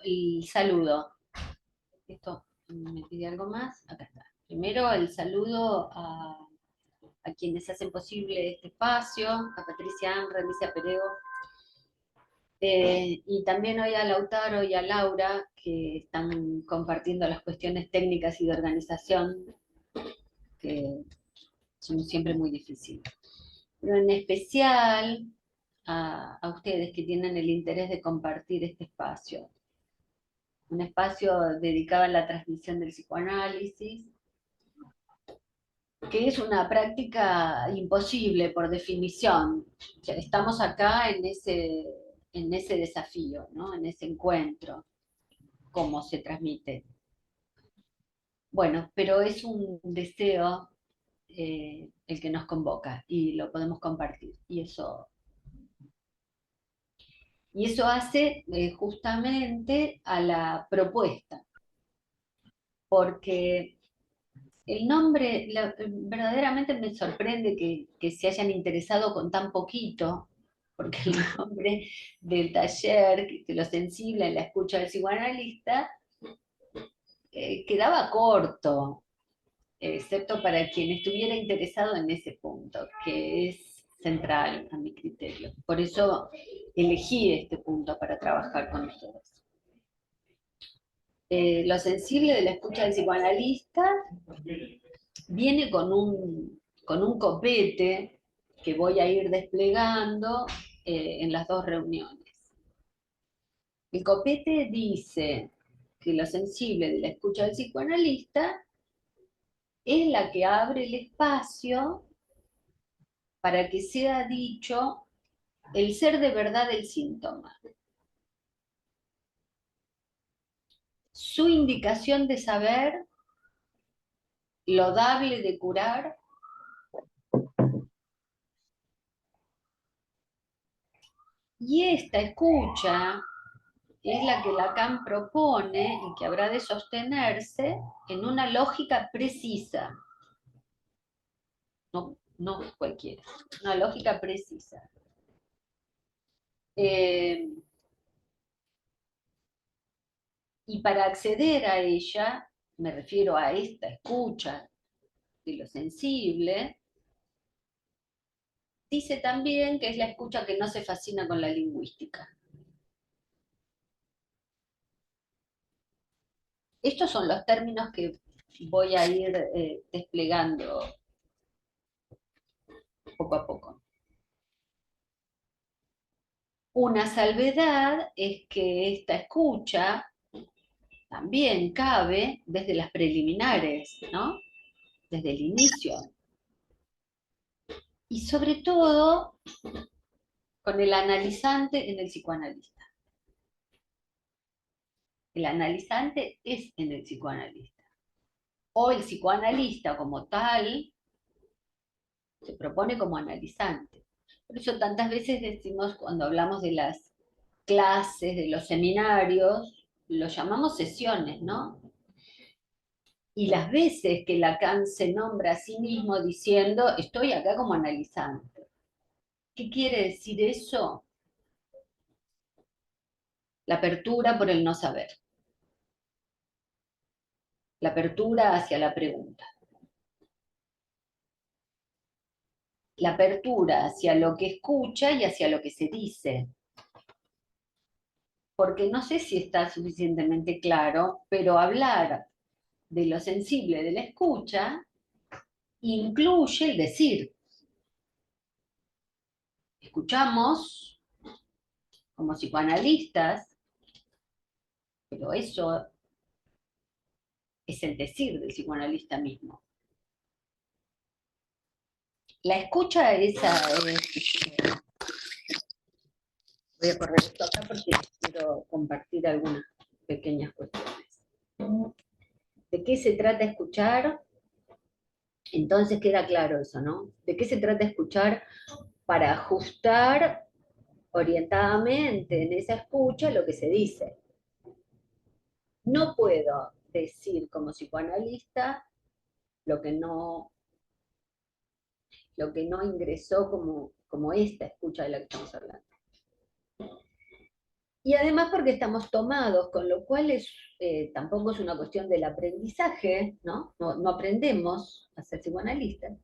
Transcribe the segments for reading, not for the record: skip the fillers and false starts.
el saludo. Esto me pide algo más. Acá está. Primero el saludo a quienes hacen posible este espacio, a Patricia Anra, Alicia Perego, y también hoy a Lautaro y a Laura, que están compartiendo las cuestiones técnicas y de organización, que son siempre muy difíciles. Pero en especial a ustedes que tienen el interés de compartir este espacio. Un espacio dedicado a la transmisión del psicoanálisis, que es una práctica imposible por definición. O sea, estamos acá en ese desafío, ¿no? En ese encuentro, cómo se transmite. Bueno, pero es un deseo el que nos convoca y lo podemos compartir. Y eso hace justamente a la propuesta, porque el nombre, verdaderamente me sorprende que se hayan interesado con tan poquito, porque el nombre del taller, que lo sensible en la escucha del psicoanalista, quedaba corto, excepto para quien estuviera interesado en ese punto, que es central a mi criterio. Por eso elegí este punto para trabajar con ustedes. Lo sensible de la escucha del psicoanalista viene con un copete que voy a ir desplegando en las dos reuniones. El copete dice que lo sensible de la escucha del psicoanalista es la que abre el espacio para que sea dicho el ser de verdad del síntoma, su indicación de saber, lo dable de curar, y esta escucha es la que Lacan propone y que habrá de sostenerse en una lógica precisa, no cualquiera, una lógica precisa. Eh, y para acceder a ella, me refiero a esta escucha de lo sensible, dice también que es la escucha que no se fascina con la lingüística. Estos son los términos que voy a ir desplegando poco a poco. Una salvedad es que esta escucha también cabe desde las preliminares, ¿no? Desde el inicio. Y sobre todo con el analizante en el psicoanalista. El analizante es en el psicoanalista. O el psicoanalista como tal se propone como analizante. Por eso tantas veces decimos cuando hablamos de las clases, de los seminarios, lo llamamos sesiones, ¿no? Y las veces que Lacan se nombra a sí mismo diciendo, estoy acá como analizante. ¿Qué quiere decir eso? La apertura por el no saber. La apertura hacia la pregunta. La apertura hacia lo que escucha y hacia lo que se dice. Porque no sé si está suficientemente claro, pero hablar de lo sensible de la escucha incluye el decir. Escuchamos como psicoanalistas, pero eso es el decir del psicoanalista mismo. La escucha voy a correr esto acá porque quiero compartir algunas pequeñas cuestiones. ¿De qué se trata escuchar? Entonces queda claro eso, ¿no? ¿De qué se trata escuchar para ajustar orientadamente en esa escucha lo que se dice? No puedo decir como psicoanalista lo que no, lo que no ingresó como esta escucha de la que estamos hablando. Y además porque estamos tomados, con lo cual tampoco es una cuestión del aprendizaje, ¿no? No aprendemos a ser psicoanalistas,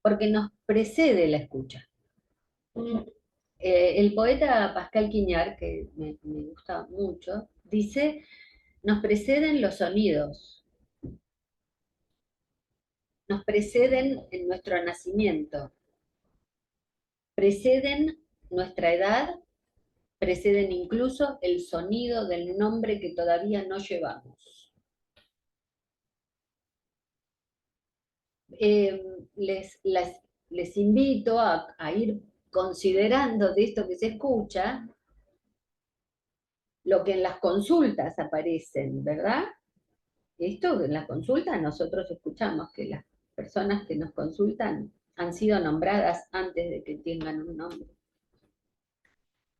porque nos precede la escucha. El poeta Pascal Quignard, que me gusta mucho, dice, nos preceden los sonidos, nos preceden en nuestro nacimiento, preceden nuestra edad, preceden incluso el sonido del nombre que todavía no llevamos. Eh, les invito a ir considerando de esto que se escucha, lo que en las consultas aparecen, ¿verdad? Esto en las consultas nosotros escuchamos que las personas que nos consultan han sido nombradas antes de que tengan un nombre,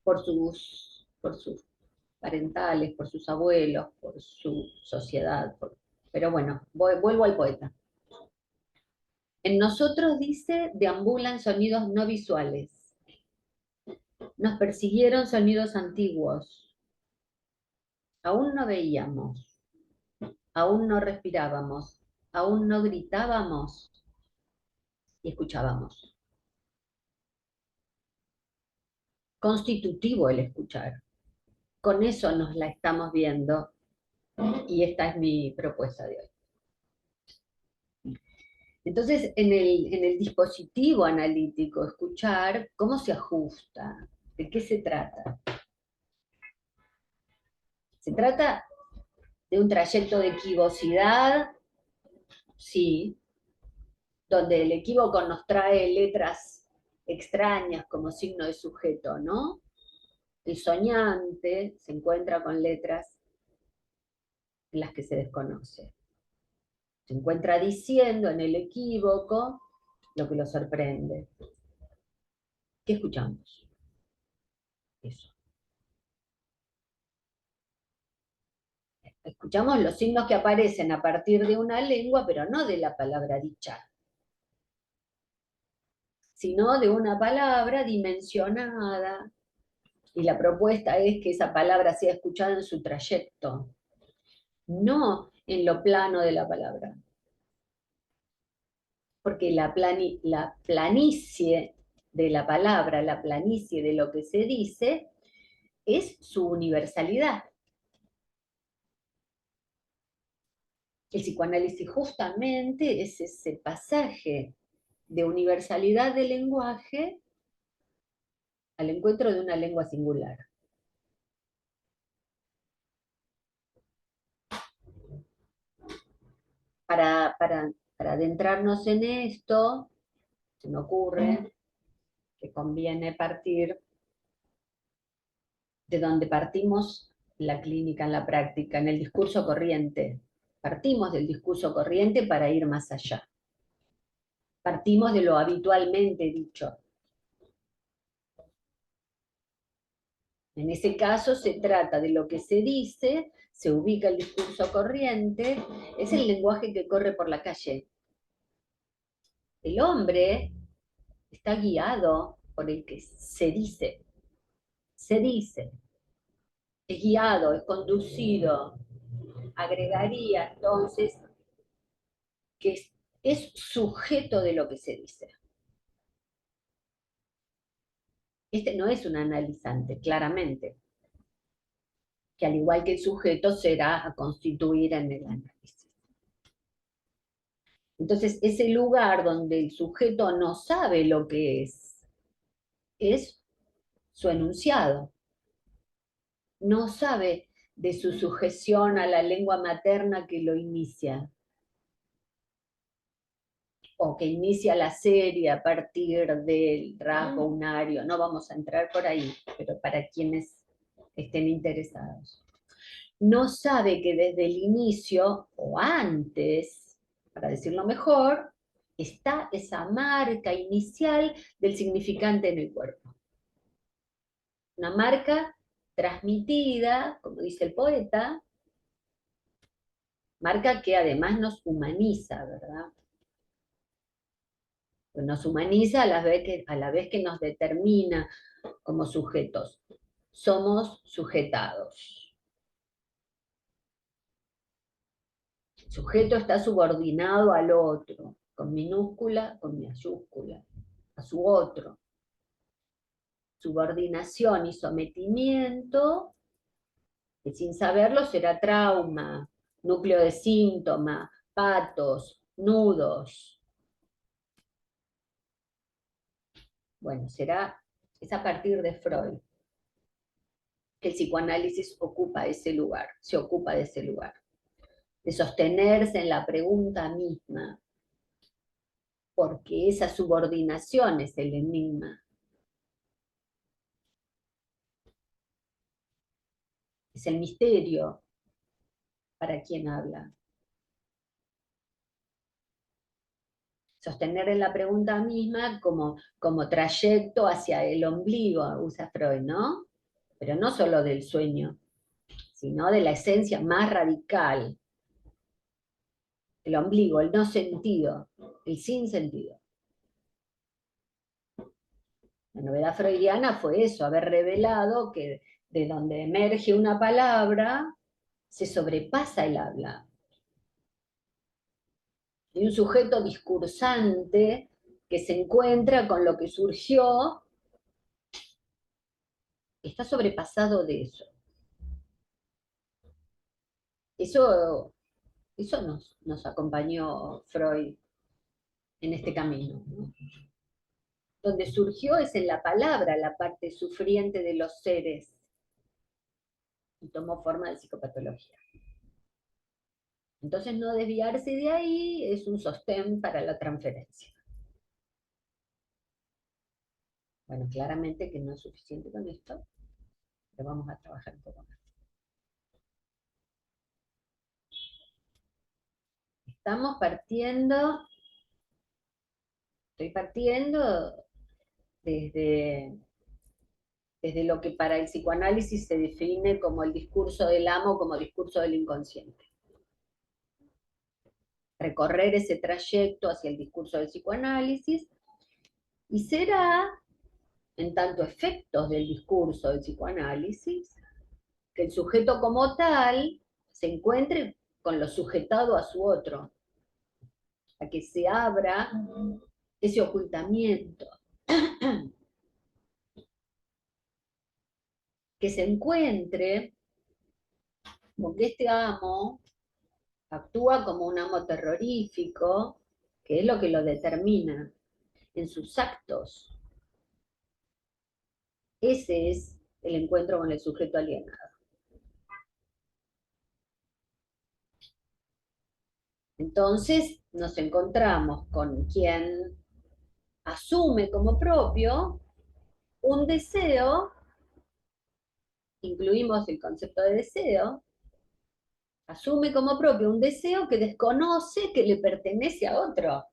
por sus parentales, por sus abuelos, por su sociedad. Pero bueno, vuelvo al poeta. En nosotros, dice, deambulan sonidos no visuales. Nos persiguieron sonidos antiguos. Aún no veíamos, aún no respirábamos, aún no gritábamos y escuchábamos. Constitutivo el escuchar. Con eso nos la estamos viendo y esta es mi propuesta de hoy. Entonces, en el dispositivo analítico, escuchar, ¿cómo se ajusta? ¿De qué se trata? Se trata de un trayecto de equivocidad, sí, donde el equívoco nos trae letras extrañas como signo de sujeto, ¿no? El soñante se encuentra con letras en las que se desconoce. Se encuentra diciendo en el equívoco lo que lo sorprende. ¿Qué escuchamos? Eso. Escuchamos los signos que aparecen a partir de una lengua, pero no de la palabra dicha, sino de una palabra dimensionada, y la propuesta es que esa palabra sea escuchada en su trayecto, no en lo plano de la palabra. Porque la planicie de la palabra, la planicie de lo que se dice, es su universalidad. El psicoanálisis justamente es ese pasaje de universalidad del lenguaje al encuentro de una lengua singular. Para adentrarnos en esto, se me ocurre que conviene partir de donde partimos en la clínica, en la práctica, en el discurso corriente. Partimos del discurso corriente para ir más allá. Partimos de lo habitualmente dicho. En ese caso se trata de lo que se dice, se ubica el discurso corriente, es el lenguaje que corre por la calle. El hombre está guiado por el que se dice, es guiado, es conducido. Agregaría entonces que es sujeto de lo que se dice. Este no es un analizante, claramente, que al igual que el sujeto será a constituir en el análisis. Entonces, ese lugar donde el sujeto no sabe lo que es su enunciado. No sabe de su sujeción a la lengua materna que lo inicia, o que inicia la serie a partir del rasgo unario. No vamos a entrar por ahí, pero para quienes estén interesados. No sabe que desde el inicio, o antes, para decirlo mejor, está esa marca inicial del significante en el cuerpo. Una marca transmitida, como dice el poeta, marca que además nos humaniza, ¿verdad? Nos humaniza a la vez que nos determina como sujetos. somos sujetados. El sujeto está subordinado al otro, con minúscula, con mayúscula, a su otro. Subordinación y sometimiento, que sin saberlo será trauma, núcleo de síntoma, patos, nudos. Bueno, es a partir de Freud que el psicoanálisis ocupa ese lugar, se ocupa de ese lugar, de sostenerse en la pregunta misma, porque esa subordinación es el enigma. Es el misterio para quien habla. Sostener en la pregunta misma como trayecto hacia el ombligo, usa Freud, ¿no? Pero no solo del sueño, sino de la esencia más radical, el ombligo, el no sentido, el sin sentido. La novedad freudiana fue eso, haber revelado que de donde emerge una palabra, se sobrepasa el habla. Y un sujeto discursante que se encuentra con lo que surgió, está sobrepasado de eso. Eso nos acompañó Freud en este camino, ¿no? Donde surgió es en la palabra, la parte sufriente de los seres, y tomó forma de psicopatología. Entonces no desviarse de ahí es un sostén para la transferencia. Bueno, claramente que no es suficiente con esto, pero vamos a trabajar un poco más. Estoy partiendo desde lo que para el psicoanálisis se define como el discurso del amo, como discurso del inconsciente. Recorrer ese trayecto hacia el discurso del psicoanálisis, y será, en tanto efectos del discurso del psicoanálisis, que el sujeto como tal se encuentre con lo sujetado a su otro, a que se abra ese ocultamiento, que se encuentre con que este amo actúa como un amo terrorífico, que es lo que lo determina en sus actos. Ese es el encuentro con el sujeto alienado. Entonces nos encontramos con quien asume como propio un deseo, incluimos el concepto de deseo, asume como propio un deseo que desconoce que le pertenece a otro.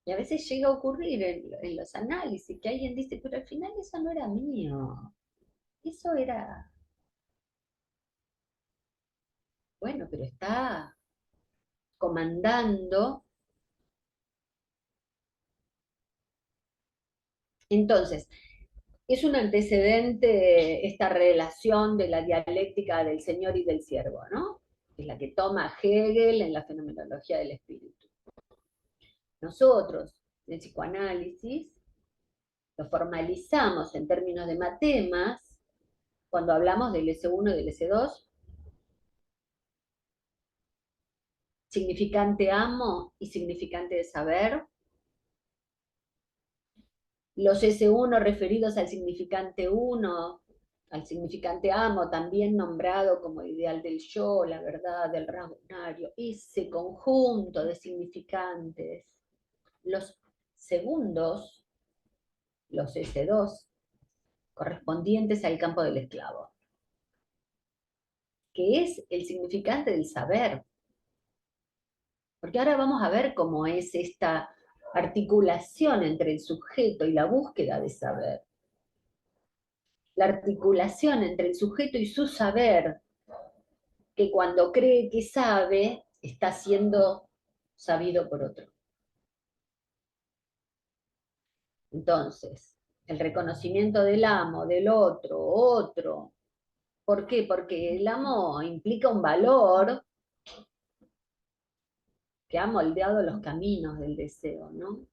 Y a veces llega a ocurrir en los análisis que alguien dice, pero al final eso no era mío, eso era, bueno, pero está comandando. Entonces, es un antecedente esta relación de la dialéctica del señor y del siervo, ¿no? Es la que toma Hegel en la fenomenología del espíritu. Nosotros, en el psicoanálisis, lo formalizamos en términos de matemas cuando hablamos del S1 y del S2, significante amo y significante de saber. Los S1 referidos al significante 1, al significante amo, también nombrado como ideal del yo, la verdad, del razonario, ese conjunto de significantes. Los segundos, los S2, correspondientes al campo del esclavo, que es el significante del saber. Porque ahora vamos a ver cómo es esta articulación entre el sujeto y la búsqueda de saber. La articulación entre el sujeto y su saber, que cuando cree que sabe, está siendo sabido por otro. Entonces, el reconocimiento del amo, del otro, otro. ¿Por qué? Porque el amo implica un valor que ha moldeado los caminos del deseo, ¿no?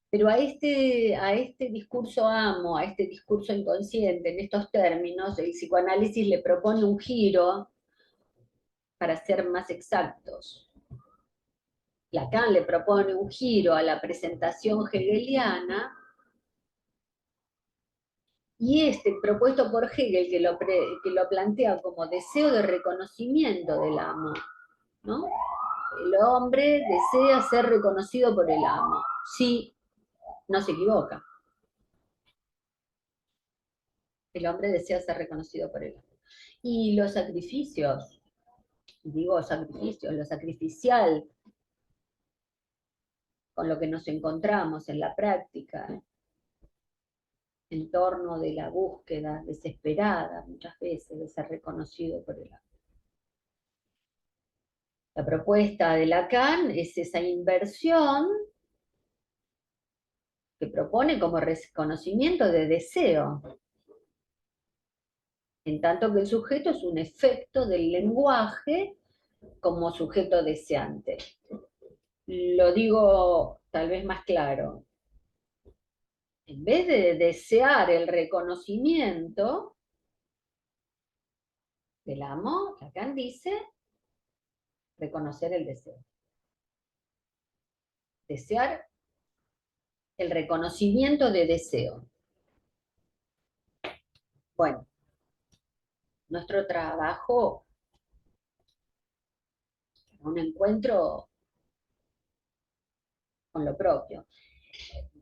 Pero a este discurso amo, a este discurso inconsciente, en estos términos, el psicoanálisis le propone un giro para ser más exactos. Lacan le propone un giro a la presentación hegeliana, y este propuesto por Hegel, que lo plantea como deseo de reconocimiento del amo, ¿no? El hombre desea ser reconocido por el amo. Sí, no se equivoca. El hombre desea ser reconocido por el amo. Y los sacrificios, digo sacrificios, lo sacrificial con lo que nos encontramos en la práctica, en torno de la búsqueda desesperada, muchas veces, de ser reconocido por el amo. La propuesta de Lacan es esa inversión que propone como reconocimiento de deseo, en tanto que el sujeto es un efecto del lenguaje como sujeto deseante. Lo digo tal vez más claro. En vez de desear el reconocimiento del amo, Lacan dice reconocer el deseo. Desear el reconocimiento de deseo. Bueno, nuestro trabajo, un encuentro con lo propio.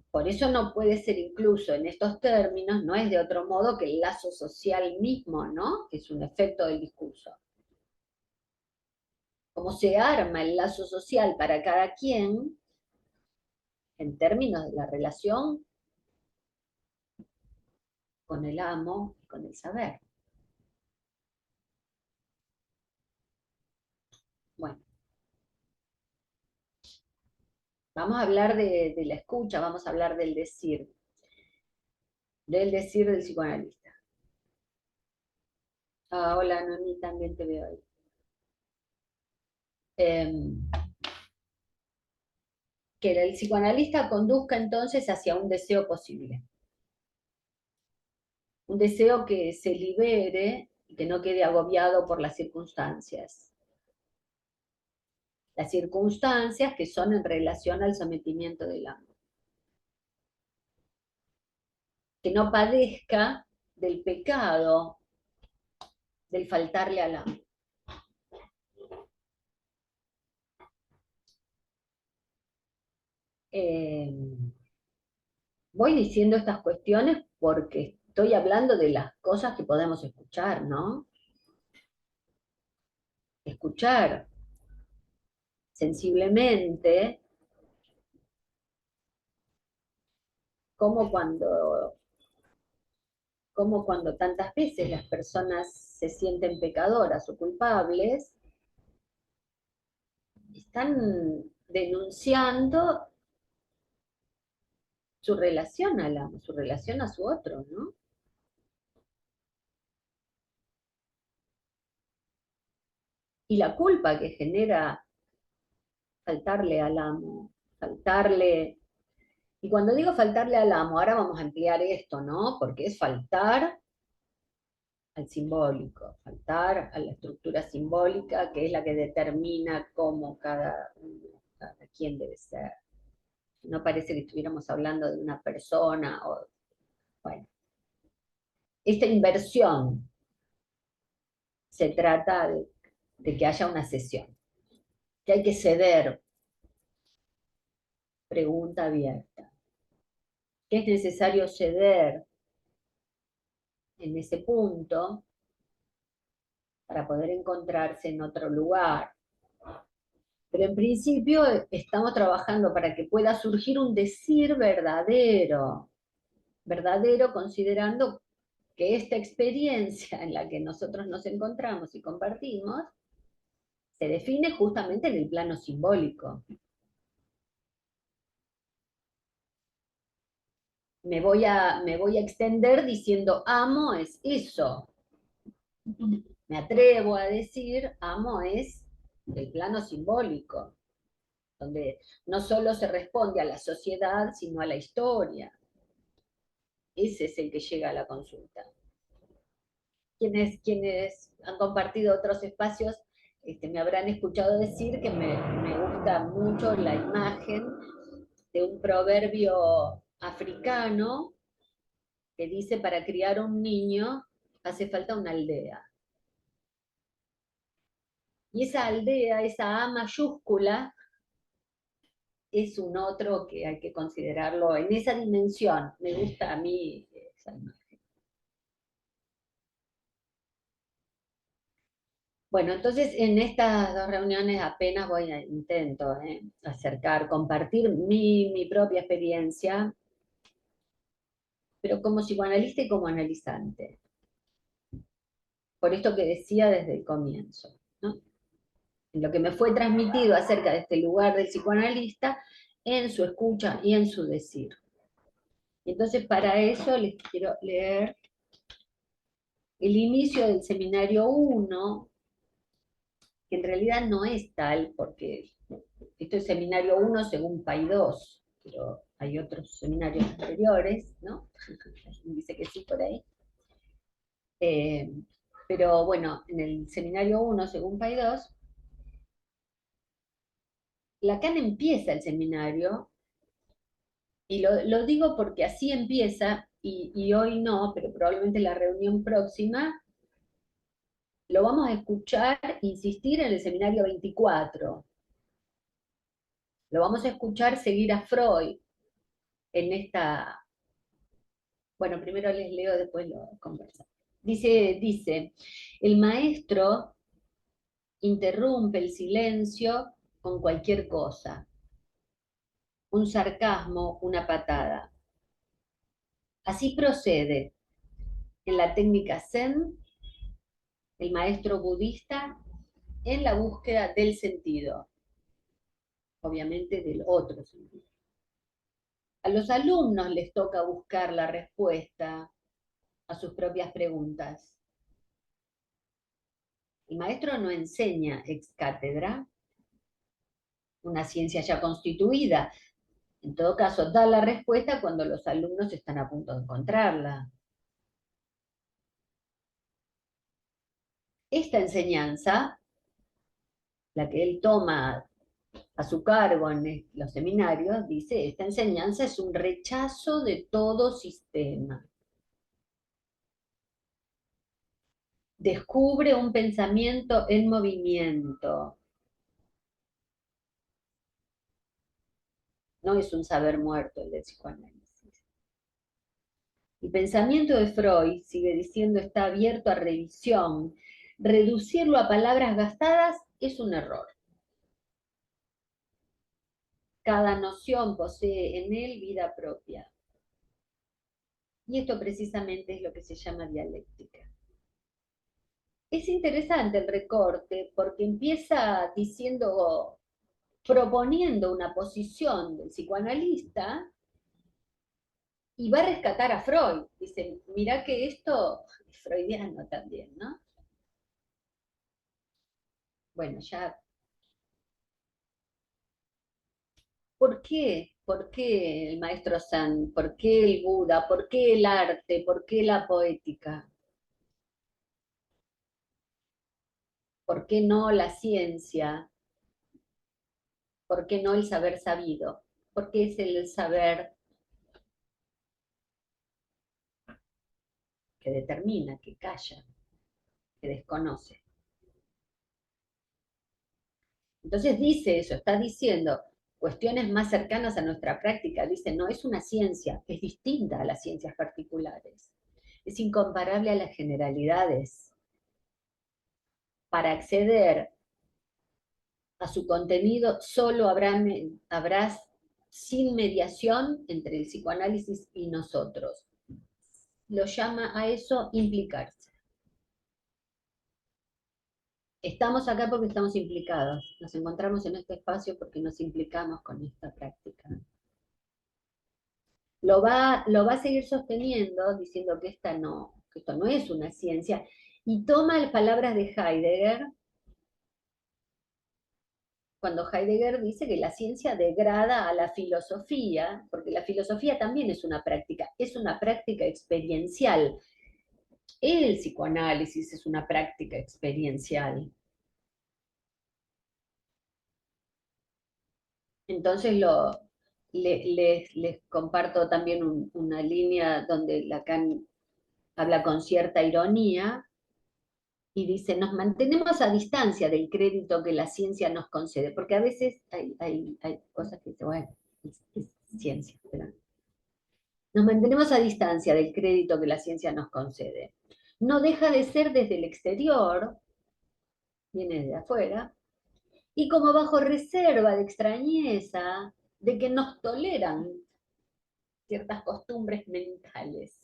Por eso no puede ser incluso en estos términos, no es de otro modo que el lazo social mismo, ¿no? Que es un efecto del discurso. Cómo se arma el lazo social para cada quien en términos de la relación con el amo y con el saber. Bueno, vamos a hablar de la escucha, vamos a hablar del decir del psicoanalista. Ah, hola, Noemí, también te veo ahí. Que el psicoanalista conduzca entonces hacia un deseo posible. Un deseo que se libere y que no quede agobiado por las circunstancias. Las circunstancias que son en relación al sometimiento del amo. Que no padezca del pecado, del faltarle al amo. Eh, Voy diciendo estas cuestiones porque estoy hablando de las cosas que podemos escuchar, ¿no? Escuchar sensiblemente, como cuando, como cuando tantas veces las personas se sienten pecadoras o culpables, están denunciando su relación al amo, su relación a su otro, ¿no? Y la culpa que genera faltarle al amo, faltarle. Y cuando digo faltarle al amo, ahora vamos a emplear esto, ¿no? Porque es faltar al simbólico, faltar a la estructura simbólica que es la que determina cómo cada quien debe ser. No parece que estuviéramos hablando de una persona, o, bueno. Esta inversión se trata de que haya una cesión, que hay que ceder, pregunta abierta. Que es necesario ceder en ese punto para poder encontrarse en otro lugar. Pero en principio estamos trabajando para que pueda surgir un decir verdadero, verdadero considerando que esta experiencia en la que nosotros nos encontramos y compartimos se define justamente en el plano simbólico. Me voy a extender diciendo amo es eso. Me atrevo a decir amo es el plano simbólico, donde no solo se responde a la sociedad, sino a la historia. Ese es el que llega a la consulta. Quienes han compartido otros espacios me habrán escuchado decir que me gusta mucho la imagen de un proverbio africano que dice: para criar un niño hace falta una aldea. Y esa aldea, esa A mayúscula, es un otro que hay que considerarlo en esa dimensión. Me gusta a mí esa imagen. Bueno, entonces en estas dos reuniones apenas intento acercar, compartir mi propia experiencia, pero como psicoanalista y como analizante. Por esto que decía desde el comienzo, ¿no? En lo que me fue transmitido acerca de este lugar del psicoanalista, en su escucha y en su decir. Entonces, para eso les quiero leer el inicio del seminario 1, que en realidad no es tal, porque esto es seminario 1 según Paidós, pero hay otros seminarios anteriores, ¿no? Dice que sí por ahí. Pero bueno, en el seminario 1 según Paidós, Lacan empieza el seminario, y lo digo porque así empieza, y hoy no, pero probablemente la reunión próxima lo vamos a escuchar insistir en el seminario 24. Lo vamos a escuchar seguir a Freud en esta... Bueno, primero les leo, después lo conversamos. Dice, el maestro interrumpe el silencio con cualquier cosa, un sarcasmo, una patada. Así procede en la técnica Zen el maestro budista en la búsqueda del sentido, obviamente del otro sentido. A los alumnos les toca buscar la respuesta a sus propias preguntas. El maestro no enseña ex cátedra, una ciencia ya constituida. En todo caso, da la respuesta cuando los alumnos están a punto de encontrarla. Esta enseñanza, la que él toma a su cargo en los seminarios, dice, esta enseñanza es un rechazo de todo sistema. Descubre un pensamiento en movimiento. No es un saber muerto el del psicoanálisis. El pensamiento de Freud, sigue diciendo, está abierto a revisión. Reducirlo a palabras gastadas es un error. Cada noción posee en él vida propia. Y esto precisamente es lo que se llama dialéctica. Es interesante el recorte porque empieza diciendo, proponiendo una posición del psicoanalista y va a rescatar a Freud. Dice, mirá que esto es freudiano también, ¿no? Bueno, ya... ¿Por qué? ¿Por qué el maestro San? ¿Por qué el Buda? ¿Por qué el arte? ¿Por qué la poética? ¿Por qué no la ciencia? ¿Por qué no el saber sabido? Porque es el saber que determina, que calla, que desconoce. Entonces dice eso, está diciendo cuestiones más cercanas a nuestra práctica. Dice, no es una ciencia, es distinta a las ciencias particulares. Es incomparable a las generalidades. Para acceder a su contenido solo habrá sin mediación entre el psicoanálisis y nosotros. Lo llama a eso implicarse. Estamos acá porque estamos implicados, nos encontramos en este espacio porque nos implicamos con esta práctica. Lo va a seguir sosteniendo diciendo que, que esto no es una ciencia, y toma las palabras de Heidegger, cuando Heidegger dice que la ciencia degrada a la filosofía, porque la filosofía también es una práctica experiencial. El psicoanálisis es una práctica experiencial. Entonces les comparto también una línea donde Lacan habla con cierta ironía y dice, nos mantenemos a distancia del crédito que la ciencia nos concede, porque a veces hay cosas que dicen, bueno, es ciencia, pero nos mantenemos a distancia del crédito que la ciencia nos concede. No deja de ser desde el exterior, viene de afuera, y como bajo reserva de extrañeza de que nos toleran ciertas costumbres mentales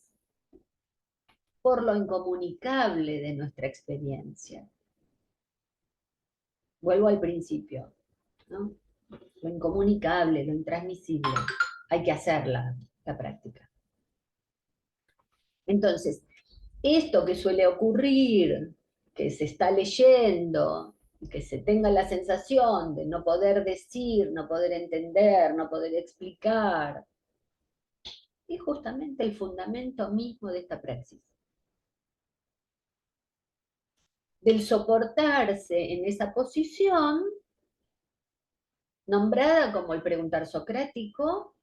por lo incomunicable de nuestra experiencia. Vuelvo al principio, ¿no? Lo incomunicable, lo intransmisible, hay que hacerla, la práctica. Entonces, esto que suele ocurrir, que se está leyendo, que se tenga la sensación de no poder decir, no poder entender, no poder explicar, es justamente el fundamento mismo de esta praxis. Del soportarse en esa posición, nombrada como el preguntar socrático,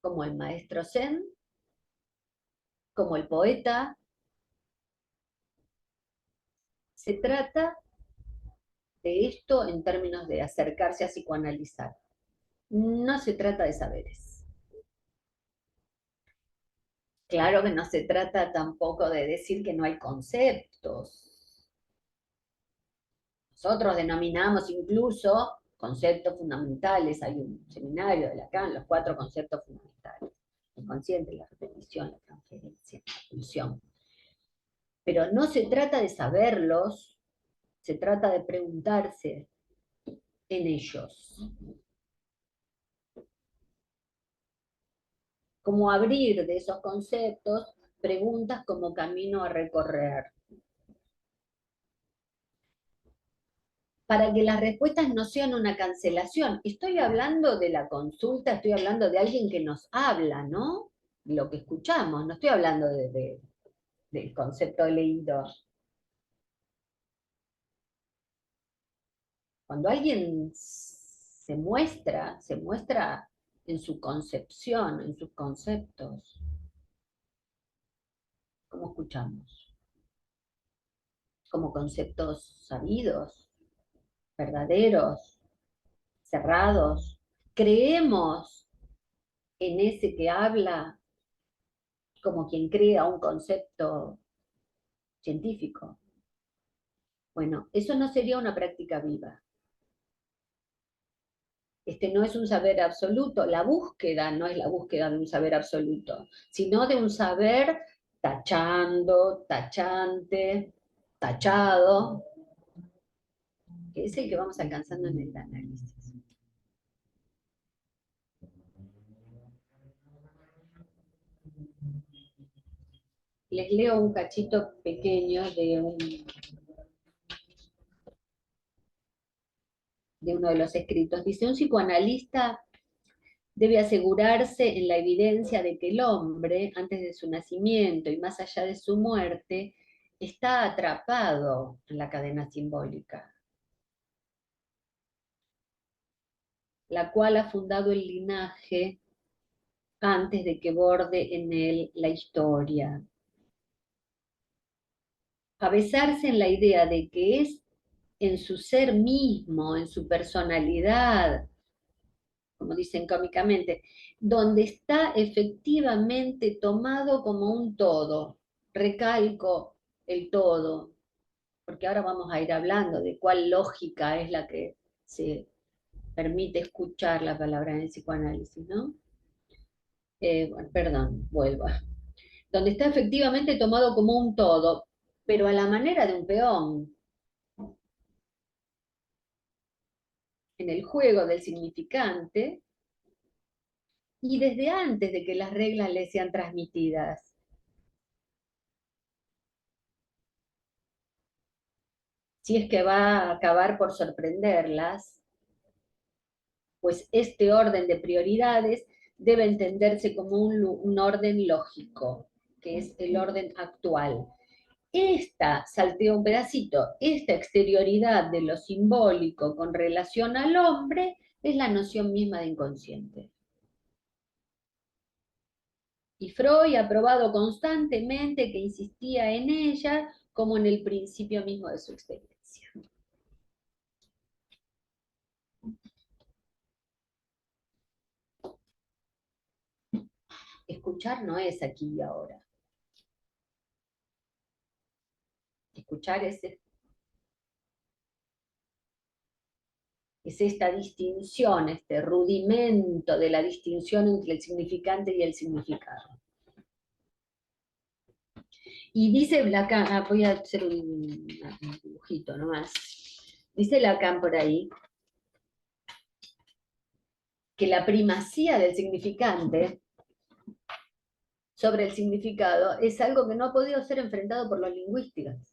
como el maestro zen, como el poeta. Se trata de esto en términos de acercarse a psicoanalizar. No se trata de saberes. Claro que no se trata tampoco de decir que no hay conceptos. Nosotros denominamos incluso conceptos fundamentales. Hay un seminario de Lacan, los 4 conceptos fundamentales. El consciente, la repetición, la transferencia, la pulsión. Pero no se trata de saberlos, se trata de preguntarse en ellos. Como abrir de esos conceptos preguntas como camino a recorrer. Para que las respuestas no sean una cancelación. Estoy hablando de la consulta, estoy hablando de alguien que nos habla, ¿no? Lo que escuchamos, no estoy hablando del concepto leído. Cuando alguien se muestra en su concepción, en sus conceptos. ¿Cómo escuchamos? Como conceptos sabidos, verdaderos, cerrados. Creemos en ese que habla como quien crea un concepto científico. Bueno, eso no sería una práctica viva. Este no es un saber absoluto, la búsqueda no es la búsqueda de un saber absoluto, sino de un saber tachando, tachante, tachado, que es el que vamos alcanzando en el análisis. Les leo un cachito pequeño de uno de los escritos. Dice, un psicoanalista debe asegurarse en la evidencia de que el hombre, antes de su nacimiento y más allá de su muerte, está atrapado en la cadena simbólica, la cual ha fundado el linaje antes de que borde en él la historia. Avesarse en la idea de que es en su ser mismo, en su personalidad, como dicen cómicamente, donde está efectivamente tomado como un todo. Recalco el todo, porque ahora vamos a ir hablando de cuál lógica es la que se permite escuchar la palabra en el psicoanálisis, ¿no? Bueno, perdón, vuelvo. Donde está efectivamente tomado como un todo, pero a la manera de un peón. en el juego del significante, y desde antes de que las reglas le sean transmitidas. Si es que va a acabar por sorprenderlas, pues este orden de prioridades debe entenderse como un orden lógico, que es el orden actual. Salteo un pedacito, esta exterioridad de lo simbólico con relación al hombre es la noción misma de inconsciente. Y Freud ha probado constantemente que insistía en ella como en el principio mismo de su experiencia. Escuchar no es aquí y ahora. Escuchar es esta distinción, este rudimento de la distinción entre el significante y el significado. Y dice Lacan, voy a hacer un dibujito nomás. Dice Lacan por ahí que la primacía del significante sobre el significado es algo que no ha podido ser enfrentado por los lingüistas.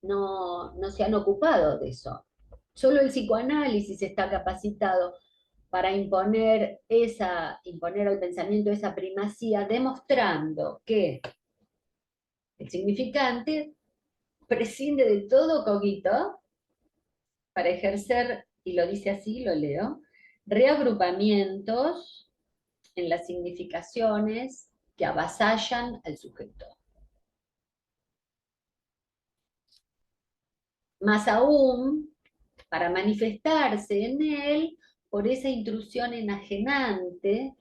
No se han ocupado de eso. Solo el psicoanálisis está capacitado para imponer al pensamiento esa primacía, demostrando que el significante prescinde de todo cogito para ejercer, y lo dice así, lo leo, reagrupamientos en las significaciones que avasallan al sujeto. Más aún, para manifestarse en él por esa intrusión enajenante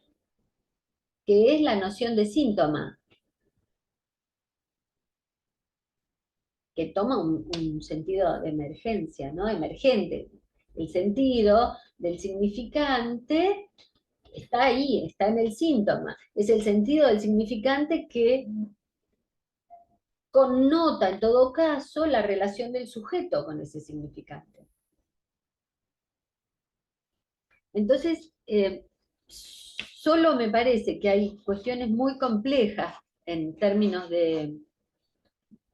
que es la noción de síntoma, que toma un sentido de emergencia, ¿no? Emergente. El sentido del significante está ahí, está en el síntoma. Es el sentido del significante que connota en todo caso la relación del sujeto con ese significante. Entonces, solo me parece que hay cuestiones muy complejas en términos de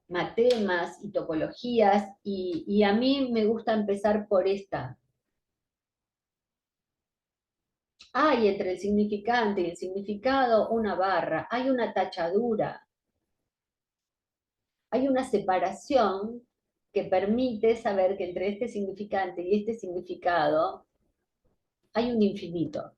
matemas y topologías, y a mí me gusta empezar por esta. Hay entre el significante y el significado una barra, hay una tachadura, hay una separación que permite saber que entre este significante y este significado hay un infinito.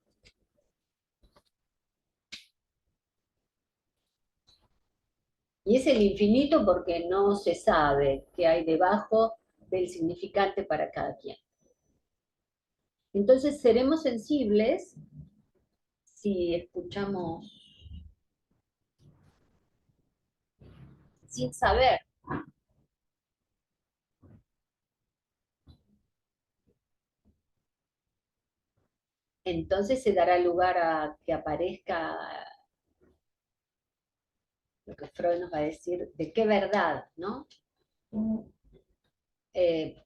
Y es el infinito porque no se sabe qué hay debajo del significante para cada quien. Entonces seremos sensibles si escuchamos sin saber. Entonces se dará lugar a que aparezca lo que Freud nos va a decir, de qué verdad, ¿no? Eh,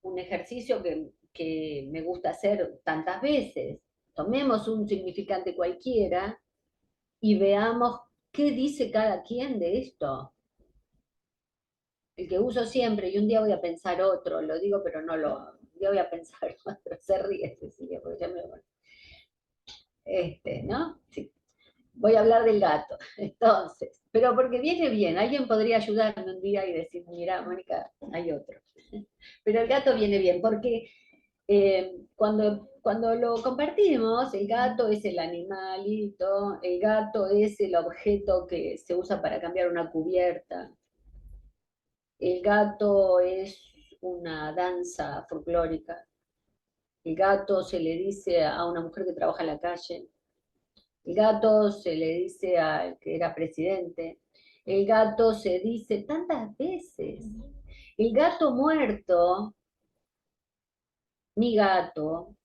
un ejercicio que me gusta hacer tantas veces. Tomemos un significante cualquiera y veamos qué dice cada quien de esto. El que uso siempre, y un día voy a pensar otro, lo digo, pero no lo. Un día voy a pensar otro, se ríe Cecilia, porque ya me. ¿No? Sí. Voy a hablar del gato, entonces, pero porque viene bien, alguien podría ayudarme un día y decir, mira, Mónica, hay otro. Pero el gato viene bien, porque cuando lo compartimos, el gato es el animalito, el gato es el objeto que se usa para cambiar una cubierta, el gato es una danza folclórica, el gato se le dice a una mujer que trabaja en la calle, el gato se le dice al que era presidente, el gato se dice tantas veces, el gato muerto, mi gato,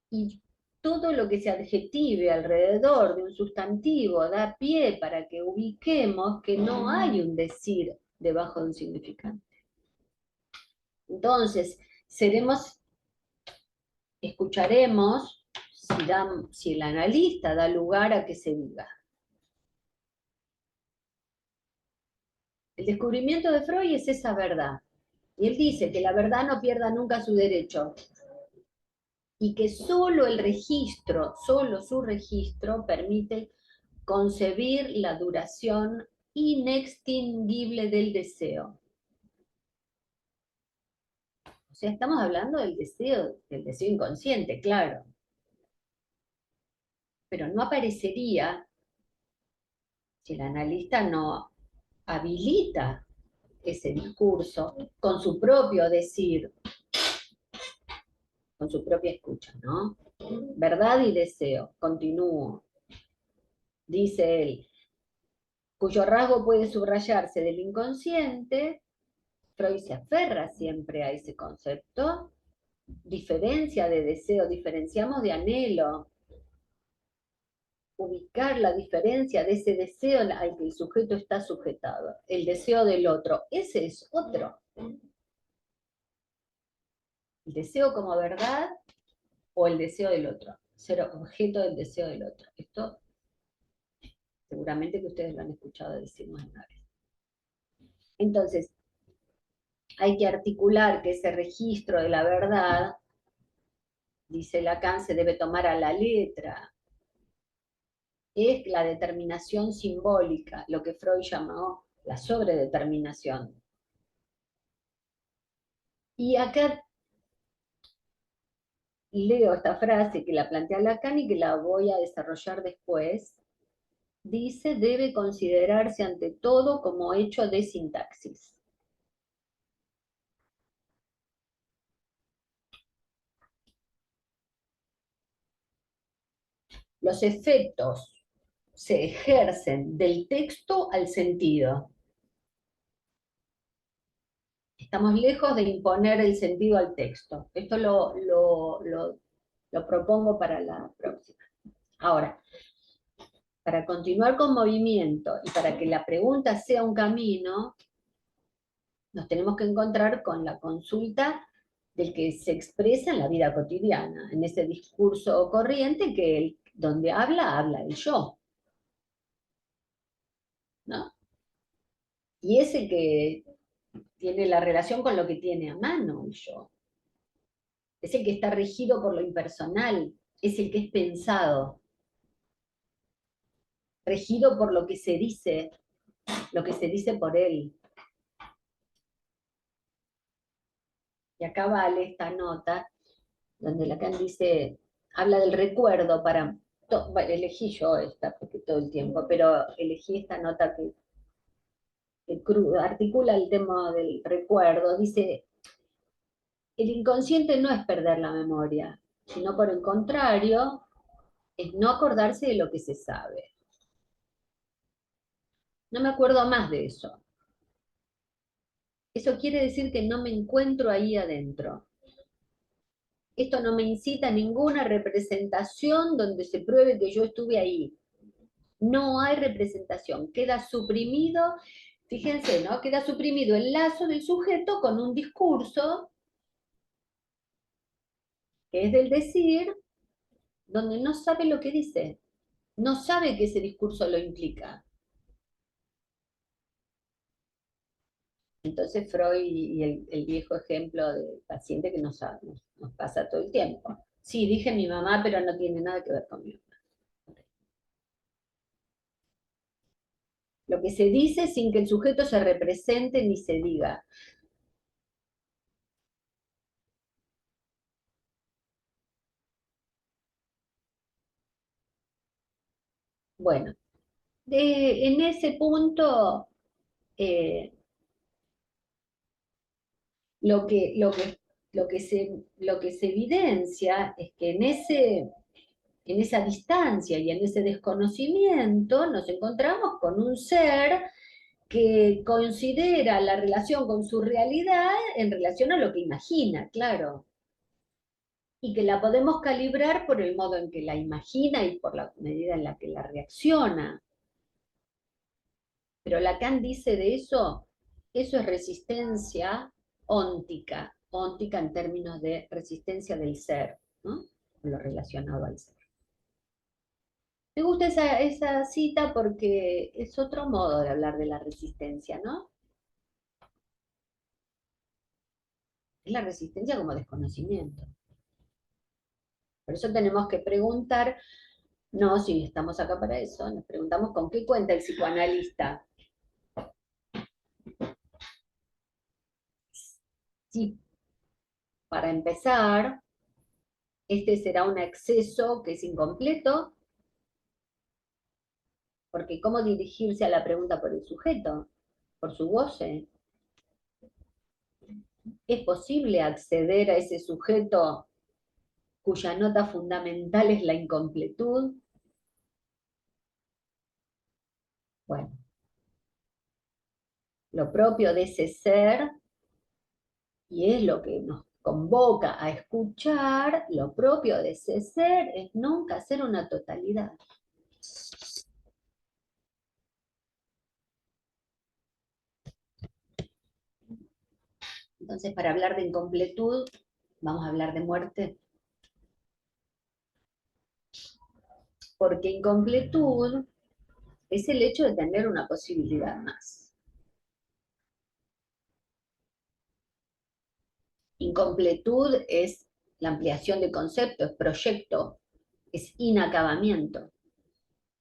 y todo lo que se adjetive alrededor de un sustantivo da pie para que ubiquemos que no hay un decir debajo de un significante. Entonces, escucharemos si el analista da lugar a que se diga. El descubrimiento de Freud es esa verdad. Y él dice que la verdad no pierda nunca su derecho. Y que solo su registro permite concebir la duración inextinguible del deseo. O sea, estamos hablando del deseo inconsciente, claro. Pero no aparecería si el analista no habilita ese discurso con su propio decir, con su propia escucha, ¿no? Verdad y deseo, continúo. Dice él, cuyo rasgo puede subrayarse del inconsciente. Freud se aferra siempre a ese concepto, diferencia de deseo, diferenciamos de anhelo, ubicar la diferencia de ese deseo al que el sujeto está sujetado, el deseo del otro, ese es otro. El deseo como verdad o el deseo del otro, ser objeto del deseo del otro. Esto seguramente que ustedes lo han escuchado decir más de una vez. Entonces, hay que articular que ese registro de la verdad, dice Lacan, se debe tomar a la letra. Es la determinación simbólica, lo que Freud llamó la sobredeterminación. Y acá leo esta frase que la plantea Lacan y que la voy a desarrollar después. Dice, debe considerarse ante todo como hecho de sintaxis. Los efectos se ejercen del texto al sentido. Estamos lejos de imponer el sentido al texto. Esto lo propongo para la próxima. Ahora, para continuar con movimiento y para que la pregunta sea un camino, nos tenemos que encontrar con la consulta del que se expresa en la vida cotidiana, en ese discurso corriente que donde habla el yo, ¿no? Y es el que tiene la relación con lo que tiene a mano el yo. Es el que está regido por lo impersonal, es el que es pensado, regido por lo que se dice por él. Y acá vale esta nota, donde Lacan dice, habla del recuerdo elegí yo esta, porque todo el tiempo, pero elegí esta nota que articula el tema del recuerdo. Dice, el inconsciente no es perder la memoria, sino por el contrario, es no acordarse de lo que se sabe. No me acuerdo más de eso. Eso quiere decir que no me encuentro ahí adentro. Esto no me incita a ninguna representación donde se pruebe que yo estuve ahí. No hay representación, queda suprimido, fíjense, ¿no? Queda suprimido el lazo del sujeto con un discurso, que es del decir, donde no sabe lo que dice, no sabe que ese discurso lo implica. Entonces Freud y el viejo ejemplo del paciente que nos pasa todo el tiempo. Sí, dije mi mamá, pero no tiene nada que ver conmigo. Lo que se dice sin que el sujeto se represente ni se diga. Bueno, en ese punto, eh, lo que se evidencia es que en esa distancia y en ese desconocimiento nos encontramos con un ser que considera la relación con su realidad en relación a lo que imagina, claro. y que la podemos calibrar por el modo en que la imagina y por la medida en la que la reacciona. Pero Lacan dice de eso es resistencia óntica, óntica en términos de resistencia del ser, ¿no? Lo relacionado al ser. Me gusta esa cita porque es otro modo de hablar de la resistencia, ¿no? Es la resistencia como desconocimiento. Por eso tenemos que preguntar, no, si estamos acá para eso, nos preguntamos con qué cuenta el psicoanalista. Si para empezar, este será un exceso que es incompleto, porque ¿cómo dirigirse a la pregunta por el sujeto? Por su goce. ¿Es posible acceder a ese sujeto cuya nota fundamental es la incompletud? Bueno, lo propio de ese ser, y es lo que nos convoca a escuchar, lo propio de ese ser es nunca ser una totalidad. Entonces, para hablar de incompletud, vamos a hablar de muerte. Porque incompletud es el hecho de tener una posibilidad más. Incompletud es la ampliación de conceptos, es proyecto, es inacabamiento,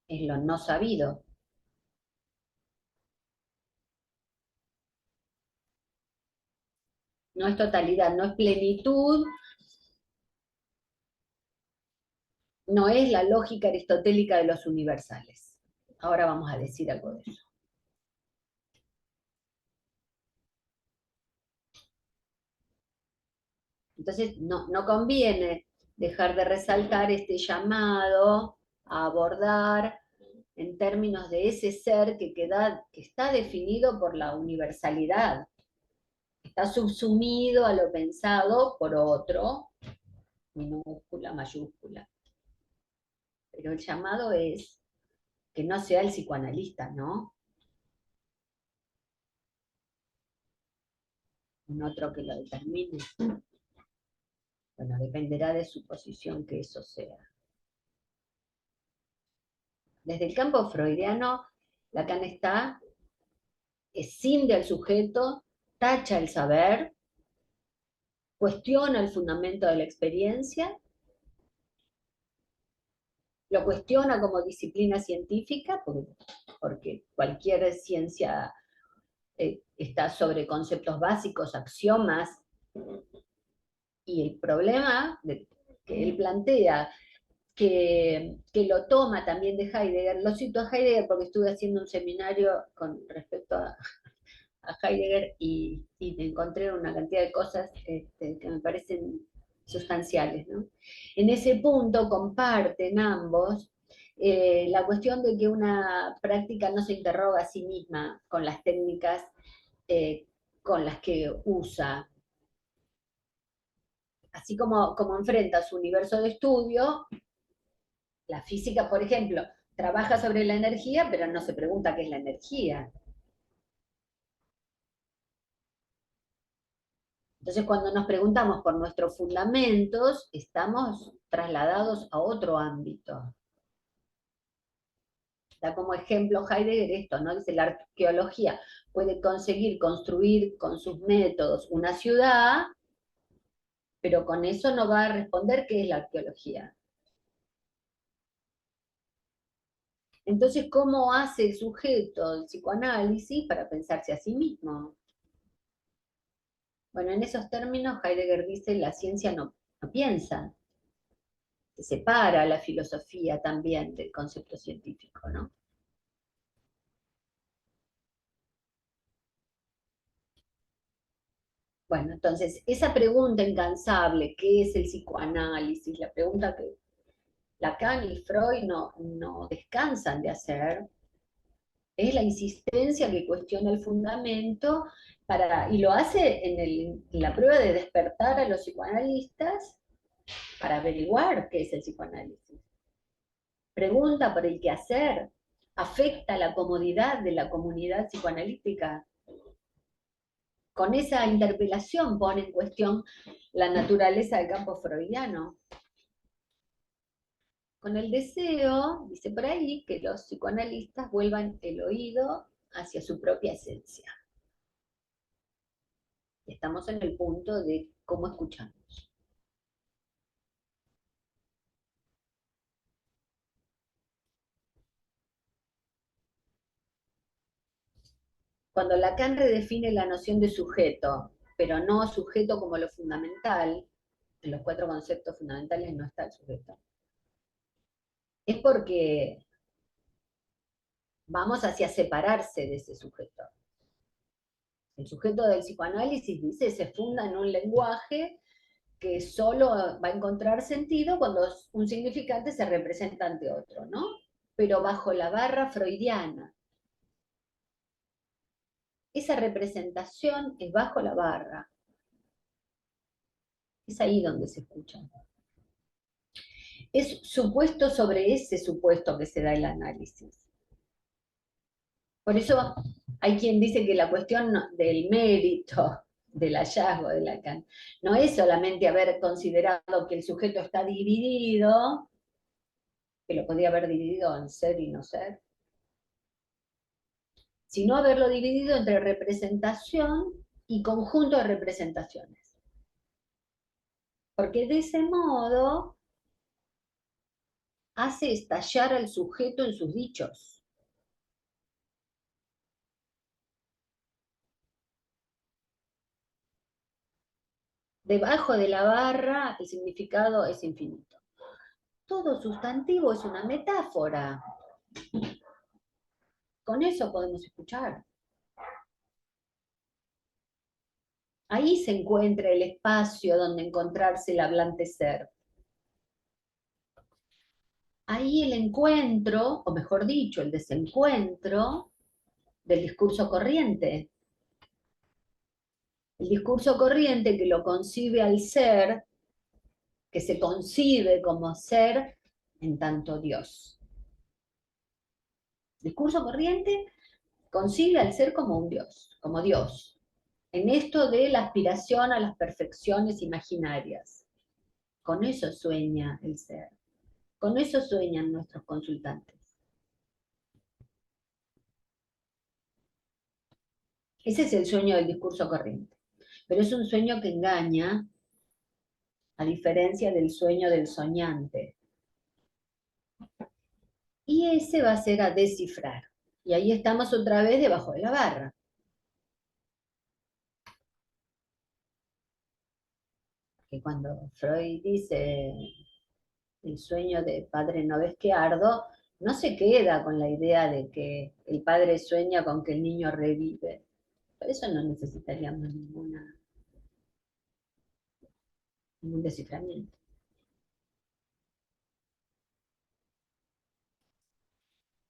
es lo no sabido. No es totalidad, no es plenitud, no es la lógica aristotélica de los universales. Ahora vamos a decir algo de eso. Entonces, no conviene dejar de resaltar este llamado a abordar en términos de ese ser que está definido por la universalidad, está subsumido a lo pensado por otro, minúscula, mayúscula. Pero el llamado es que no sea el psicoanalista, ¿no? Un otro que lo determine. Bueno, dependerá de su posición que eso sea. Desde el campo freudiano, Lacan está, escinde al sujeto, tacha el saber, cuestiona el fundamento de la experiencia, lo cuestiona como disciplina científica, porque cualquier ciencia está sobre conceptos básicos, axiomas, y el problema que él plantea, que lo toma también de Heidegger, lo cito a Heidegger porque estuve haciendo un seminario con respecto a Heidegger y encontré una cantidad de cosas que me parecen sustanciales, ¿no? En ese punto comparten ambos la cuestión de que una práctica no se interroga a sí misma con las técnicas eh, con las que usa. Así como enfrenta su universo de estudio, la física, por ejemplo, trabaja sobre la energía, pero no se pregunta qué es la energía. Entonces, cuando nos preguntamos por nuestros fundamentos, estamos trasladados a otro ámbito. Da como ejemplo Heidegger esto, ¿no? Dice, la arqueología puede conseguir construir con sus métodos una ciudad, pero con eso no va a responder qué es la arqueología. Entonces, ¿cómo hace el sujeto el psicoanálisis para pensarse a sí mismo? Bueno, en esos términos Heidegger dice, la ciencia no piensa, se separa la filosofía también del concepto científico, ¿no? Bueno, entonces, esa pregunta incansable, ¿qué es el psicoanálisis? La pregunta que Lacan y Freud no descansan de hacer, es la insistencia que cuestiona el fundamento y lo hace en la prueba de despertar a los psicoanalistas para averiguar qué es el psicoanálisis. Pregunta por el quehacer, afecta la comodidad de la comunidad psicoanalítica. Con esa interpelación pone en cuestión la naturaleza del campo freudiano. Con el deseo, dice por ahí, que los psicoanalistas vuelvan el oído hacia su propia esencia. Estamos en el punto de cómo escuchamos. Cuando Lacan redefine la noción de sujeto, pero no sujeto como lo fundamental, en los 4 conceptos fundamentales no está el sujeto, es porque vamos hacia separarse de ese sujeto. El sujeto del psicoanálisis, dice, se funda en un lenguaje que solo va a encontrar sentido cuando un significante se representa ante otro, ¿no? Pero bajo la barra freudiana. Esa representación es bajo la barra. Es ahí donde se escucha. Es supuesto sobre ese supuesto que se da el análisis. Por eso hay quien dice que la cuestión del mérito del hallazgo de Lacan no es solamente haber considerado que el sujeto está dividido, que lo podía haber dividido en ser y no ser, sino haberlo dividido entre representación y conjunto de representaciones. Porque de ese modo hace estallar al sujeto en sus dichos. Debajo de la barra el significado es infinito. Todo sustantivo es una metáfora. Con eso podemos escuchar. Ahí se encuentra el espacio donde encontrarse el hablante ser. Ahí el encuentro, o mejor dicho, el desencuentro del discurso corriente. El discurso corriente que lo concibe al ser, que se concibe como ser en tanto Dios. El discurso corriente concibe al ser como un Dios, como Dios, en esto de la aspiración a las perfecciones imaginarias. Con eso sueña el ser, con eso sueñan nuestros consultantes. Ese es el sueño del discurso corriente, pero es un sueño que engaña, a diferencia del sueño del soñante. Y ese va a ser a descifrar. Y ahí estamos otra vez debajo de la barra. Que cuando Freud dice el sueño de padre no ves que ardo, no se queda con la idea de que el padre sueña con que el niño revive. Por eso no necesitaríamos ningún desciframiento.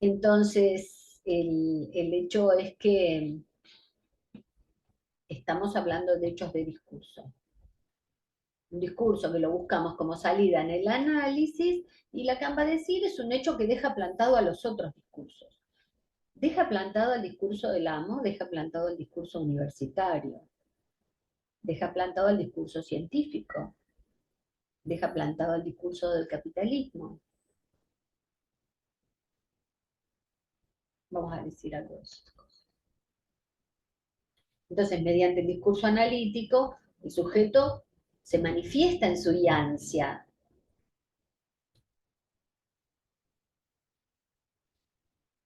Entonces, el hecho es que estamos hablando de hechos de discurso. Un discurso que lo buscamos como salida en el análisis, y Lacan va a decir es un hecho que deja plantado a los otros discursos. Deja plantado el discurso del amo, deja plantado el discurso universitario, deja plantado el discurso científico, deja plantado el discurso del capitalismo. Vamos a decir algo de esas cosas. Entonces, mediante el discurso analítico, el sujeto se manifiesta en su iancia.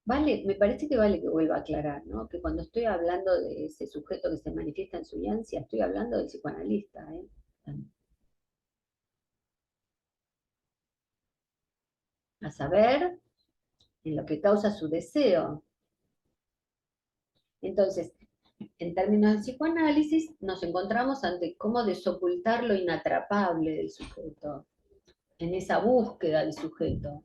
Vale, me parece que vale que vuelva a aclarar, ¿no? Que cuando estoy hablando de ese sujeto que se manifiesta en su iancia, estoy hablando del psicoanalista, ¿eh? A saber, en lo que causa su deseo. Entonces, en términos de psicoanálisis, nos encontramos ante cómo desocultar lo inatrapable del sujeto, en esa búsqueda del sujeto.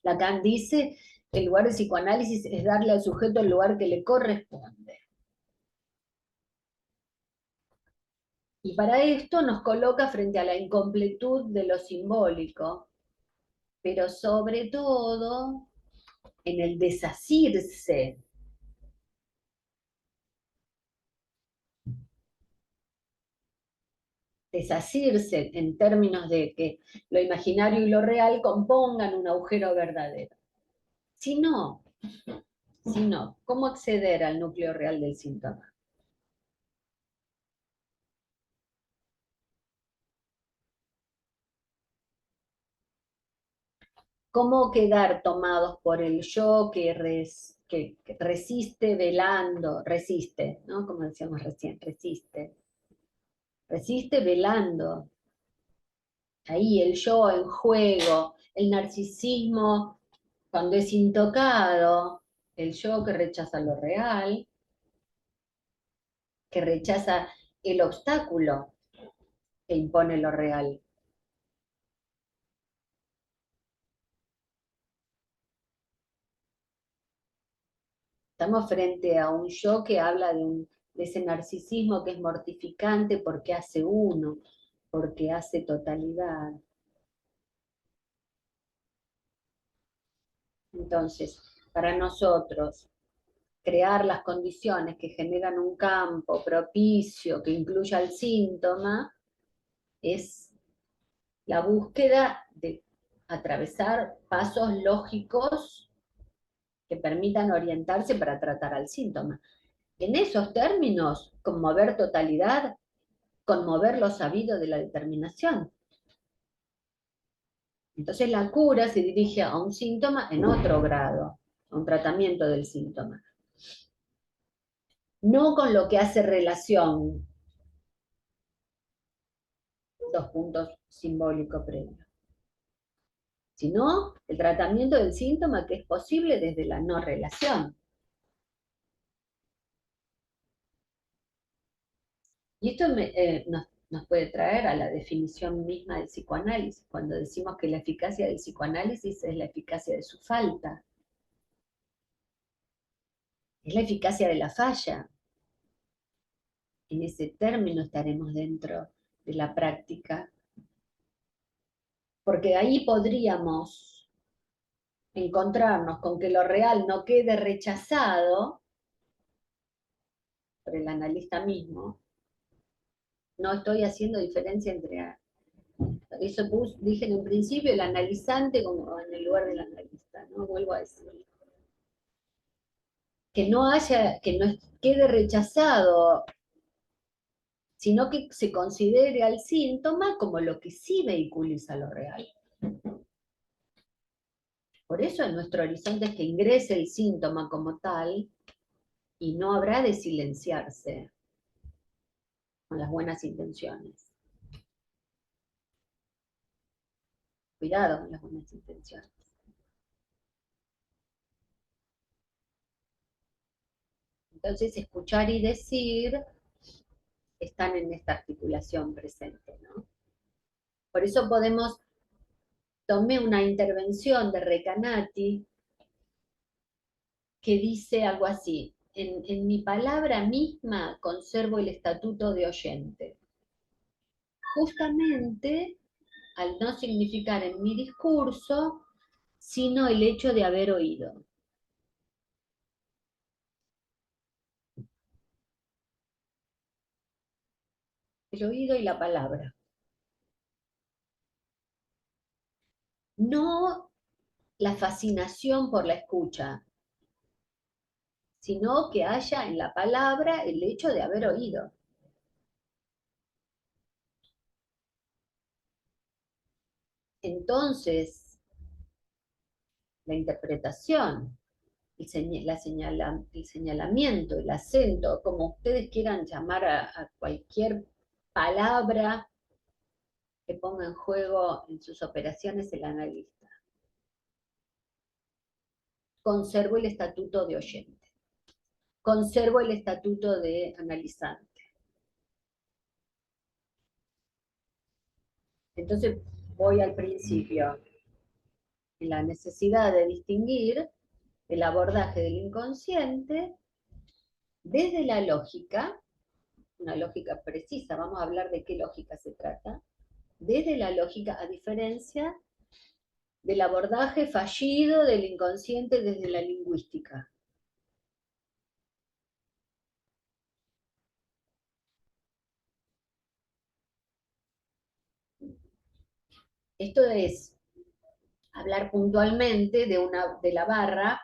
Lacan dice que el lugar del psicoanálisis es darle al sujeto el lugar que le corresponde. Y para esto nos coloca frente a la incompletud de lo simbólico, pero sobre todo en el desasirse. Desasirse en términos de que lo imaginario y lo real compongan un agujero verdadero. Si no, si no, ¿cómo acceder al núcleo real del síntoma? ¿Cómo quedar tomados por el yo que resiste velando, resiste, ¿no? Como decíamos recién, resiste velando. Ahí el yo en juego, el narcisismo cuando es intocado, el yo que rechaza lo real, que rechaza el obstáculo que impone lo real. Estamos frente a un yo que habla de ese narcisismo que es mortificante porque hace uno, porque hace totalidad. Entonces, para nosotros, crear las condiciones que generan un campo propicio que incluya el síntoma es la búsqueda de atravesar pasos lógicos que permitan orientarse para tratar al síntoma. En esos términos, conmover totalidad, conmover lo sabido de la determinación. Entonces la cura se dirige a un síntoma en otro grado, a un tratamiento del síntoma. No con lo que hace relación, dos puntos simbólicos previos, sino el tratamiento del síntoma que es posible desde la no relación. Y esto nos puede traer a la definición misma del psicoanálisis, cuando decimos que la eficacia del psicoanálisis es la eficacia de su falta, es la eficacia de la falla. En ese término estaremos dentro de la práctica, porque ahí podríamos encontrarnos con que lo real no quede rechazado por el analista mismo. No estoy haciendo diferencia entre eso dije en un principio, el analizante como en el lugar del analista, ¿no? Vuelvo a decir. Que no haya, que no quede rechazado, sino que se considere al síntoma como lo que sí vehiculiza lo real. Por eso en nuestro horizonte es que ingrese el síntoma como tal y no habrá de silenciarse con las buenas intenciones. Cuidado con las buenas intenciones. Entonces, escuchar y decir están en esta articulación presente, ¿no? Por eso tomé una intervención de Recanati que dice algo así: en mi palabra misma conservo el estatuto de oyente. Justamente al no significar en mi discurso, sino el hecho de haber oído. El oído y la palabra. No la fascinación por la escucha, sino que haya en la palabra el hecho de haber oído. Entonces, la interpretación, el señalamiento, el acento, como ustedes quieran llamar a cualquier palabra que ponga en juego en sus operaciones el analista. Conservo el estatuto de oyente. Conservo el estatuto de analizante. Entonces voy al principio, en la necesidad de distinguir el abordaje del inconsciente desde la lógica una lógica precisa. Vamos a hablar de qué lógica se trata. Desde la lógica, a diferencia del abordaje fallido del inconsciente desde la lingüística. Esto es hablar puntualmente de la barra,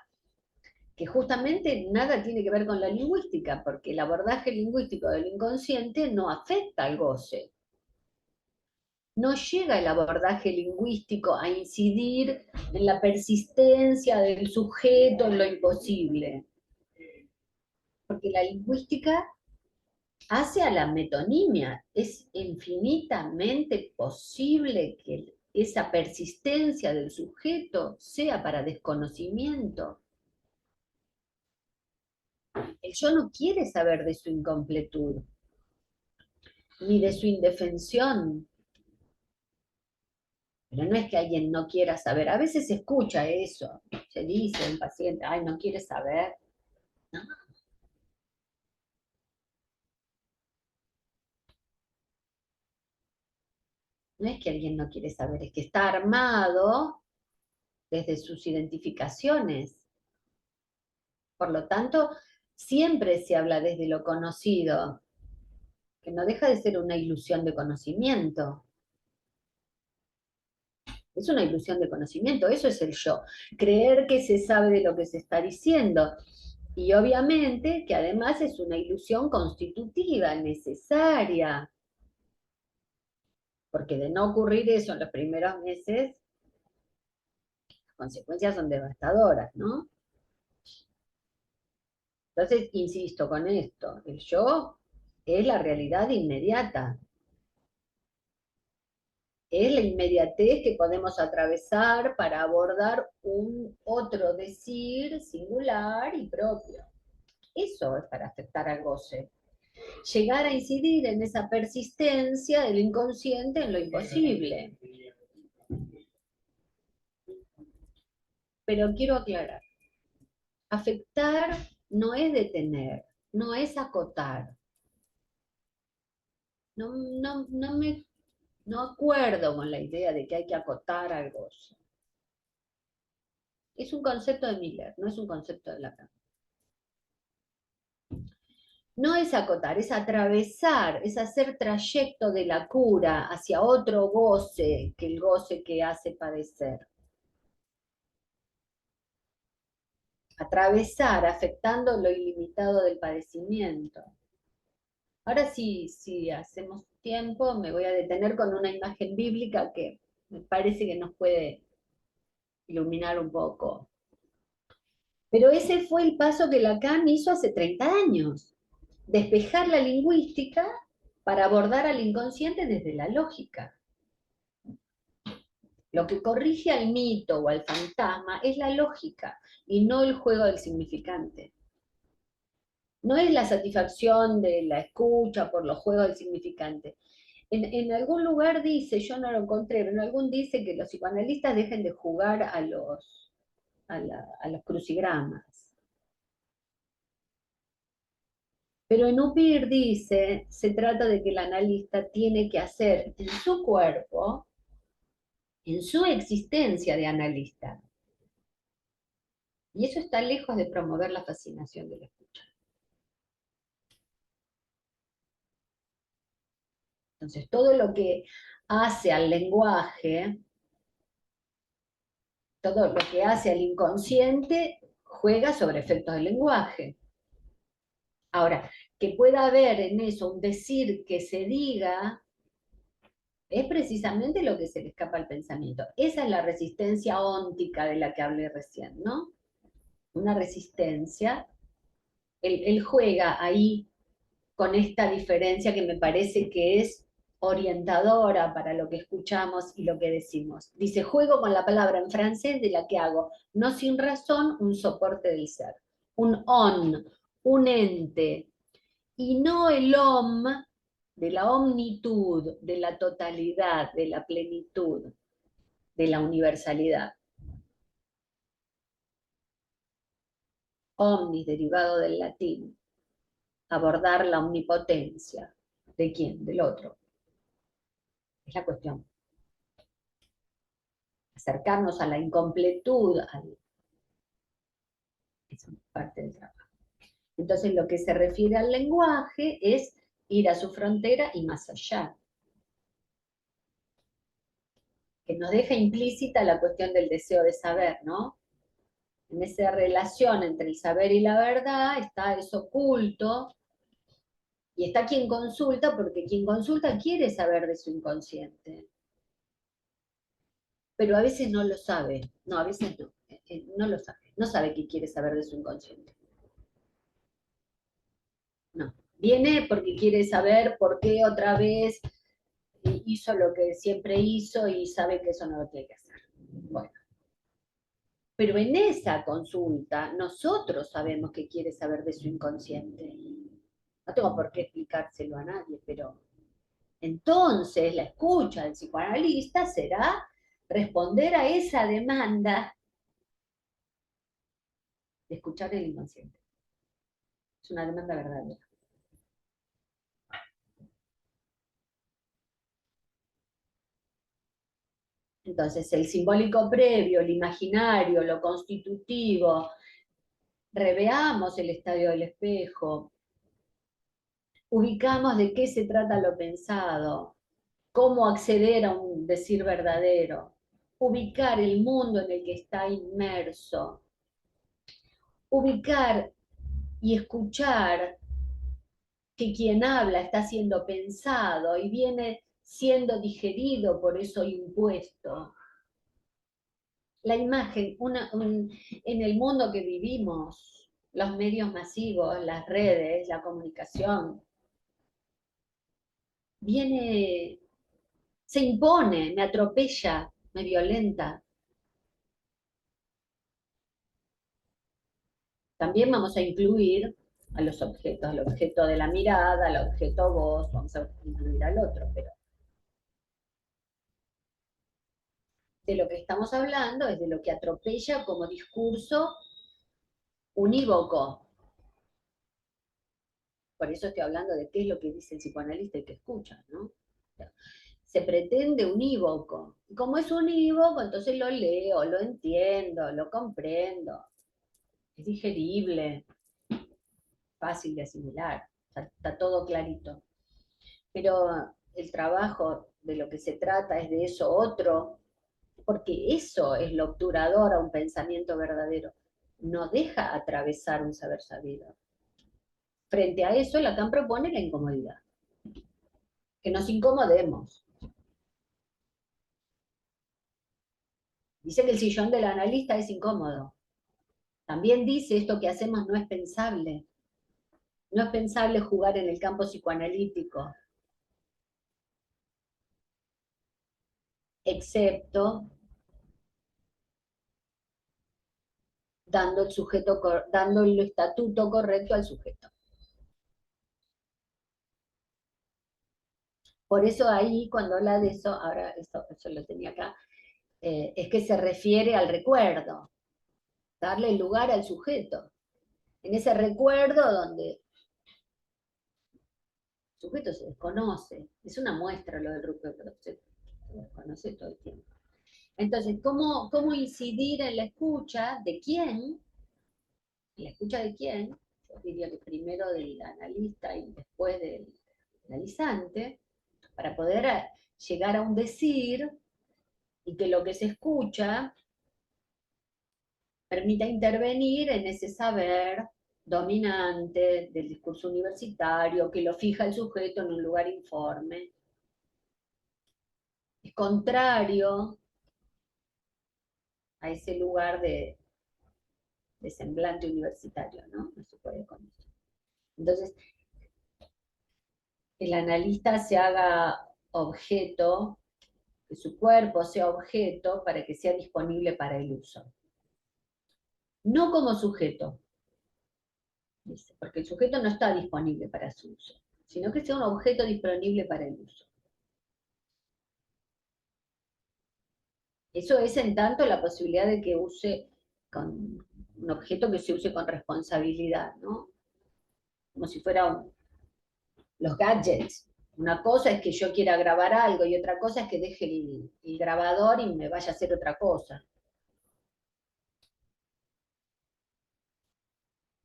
que justamente nada tiene que ver con la lingüística, porque el abordaje lingüístico del inconsciente no afecta al goce. No llega el abordaje lingüístico a incidir en la persistencia del sujeto en lo imposible, porque la lingüística hace a la metonimia. Es infinitamente posible que esa persistencia del sujeto sea para desconocimiento. El yo no quiere saber de su incompletud, ni de su indefensión. Pero no es que alguien no quiera saber. A veces se escucha eso. Se dice un paciente, ay, no quiere saber. No, no es que alguien no quiere saber, es que está armado desde sus identificaciones. Por lo tanto, siempre se habla desde lo conocido, que no deja de ser una ilusión de conocimiento. Es una ilusión de conocimiento, eso es el yo. Creer que se sabe de lo que se está diciendo. Y obviamente que además es una ilusión constitutiva, necesaria, porque de no ocurrir eso en los primeros meses, las consecuencias son devastadoras, ¿no? Entonces, insisto con esto, el yo es la realidad inmediata, es la inmediatez que podemos atravesar para abordar un otro decir singular y propio. Eso es para afectar al goce. Llegar a incidir en esa persistencia del inconsciente en lo imposible. Pero quiero aclarar, afectar no es detener, no es acotar. No, no acuerdo con la idea de que hay que acotar al goce. Es un concepto de Miller, no es un concepto de Lacan. No es acotar, es atravesar, es hacer trayecto de la cura hacia otro goce que el goce que hace padecer. Atravesar, afectando lo ilimitado del padecimiento. Ahora sí, si hacemos tiempo, me voy a detener con una imagen bíblica que me parece que nos puede iluminar un poco. Pero ese fue el paso que Lacan hizo hace 30 años. Despejar la lingüística para abordar al inconsciente desde la lógica. Lo que corrige al mito o al fantasma es la lógica y no el juego del significante. No es la satisfacción de la escucha por los juegos del significante. En algún lugar dice, yo no lo encontré, pero en algún dice que los psicoanalistas dejen de jugar a los crucigramas. Pero en Upir dice, se trata de que el analista tiene que hacer en su cuerpo, en su existencia de analista. Y eso está lejos de promover la fascinación de la escucha. Entonces, todo lo que hace al lenguaje, todo lo que hace al inconsciente, juega sobre efectos del lenguaje. Ahora, que pueda haber en eso un decir que se diga, es precisamente lo que se le escapa al pensamiento. Esa es la resistencia óntica de la que hablé recién, ¿no? Una resistencia. Él juega ahí con esta diferencia que me parece que es orientadora para lo que escuchamos y lo que decimos. Dice, juego con la palabra en francés de la que hago, no sin razón, un soporte del ser. Un on, un ente, y no el om de la omnitud, de la totalidad, de la plenitud, de la universalidad. Omnis, derivado del latín. abordar la omnipotencia. ¿De quién? Del otro. Es la cuestión. Acercarnos a la incompletud, es parte del trabajo. Entonces, lo que se refiere al lenguaje es ir a su frontera y más allá. Que nos deja implícita la cuestión del deseo de saber, ¿no? En esa relación entre el saber y la verdad está eso oculto, y está quien consulta, porque quien consulta quiere saber de su inconsciente. Pero a veces no lo sabe. No, a veces no. No lo sabe. No sabe qué quiere saber de su inconsciente. No. Viene porque quiere saber por qué otra vez hizo lo que siempre hizo y sabe que eso no lo tiene que hacer. Bueno. Pero en esa consulta, nosotros sabemos qué quiere saber de su inconsciente. No tengo por qué explicárselo a nadie, pero entonces la escucha del psicoanalista será responder a esa demanda de escuchar el inconsciente. Es una demanda verdadera. Entonces, el simbólico previo, el imaginario, lo constitutivo, reveamos el estadio del espejo, ubicamos de qué se trata lo pensado, cómo acceder a un decir verdadero, ubicar el mundo en el que está inmerso, ubicar y escuchar que quien habla está siendo pensado y viene siendo digerido, por eso impuesto. La imagen, en el mundo que vivimos, los medios masivos, las redes, la comunicación, viene, se impone, me atropella, me violenta. También vamos a incluir a los objetos, al objeto de la mirada, al objeto voz, vamos a incluir al otro, pero de lo que estamos hablando es de lo que atropella como discurso unívoco. Por eso estoy hablando de qué es lo que dice el psicoanalista y qué escucha, ¿no? Se pretende unívoco. Y como es unívoco, entonces lo leo, lo entiendo, lo comprendo. Es digerible, fácil de asimilar, está todo clarito. Pero el trabajo de lo que se trata es de eso otro, porque eso es lo obturador a un pensamiento verdadero. No deja atravesar un saber sabido. Frente a eso, Lacan propone la incomodidad, que nos incomodemos. Dice que el sillón del analista es incómodo. También dice esto que hacemos no es pensable. No es pensable jugar en el campo psicoanalítico, excepto dando el estatuto correcto al sujeto. Por eso ahí, cuando habla de eso, ahora eso lo tenía acá, es que se refiere al recuerdo, darle lugar al sujeto. En ese recuerdo donde el sujeto se desconoce, es una muestra lo del recuerdo, pero se desconoce todo el tiempo. Entonces, ¿cómo incidir en la escucha de quién? ¿En la escucha de quién? Yo diría que primero del analista y después del analizante, para poder llegar a un decir y que lo que se escucha permita intervenir en ese saber dominante del discurso universitario, que lo fija el sujeto en un lugar informe. Es contrario a ese lugar de semblante universitario, ¿no? No se puede con eso. Entonces, el analista se haga objeto, que su cuerpo sea objeto para que sea disponible para el uso. No como sujeto, dice, porque el sujeto no está disponible para su uso, sino que sea un objeto disponible para el uso. Eso es en tanto la posibilidad de que use con un objeto que se use con responsabilidad, ¿no? como si fuera los gadgets. Una cosa es que yo quiera grabar algo y otra cosa es que deje el grabador y me vaya a hacer otra cosa.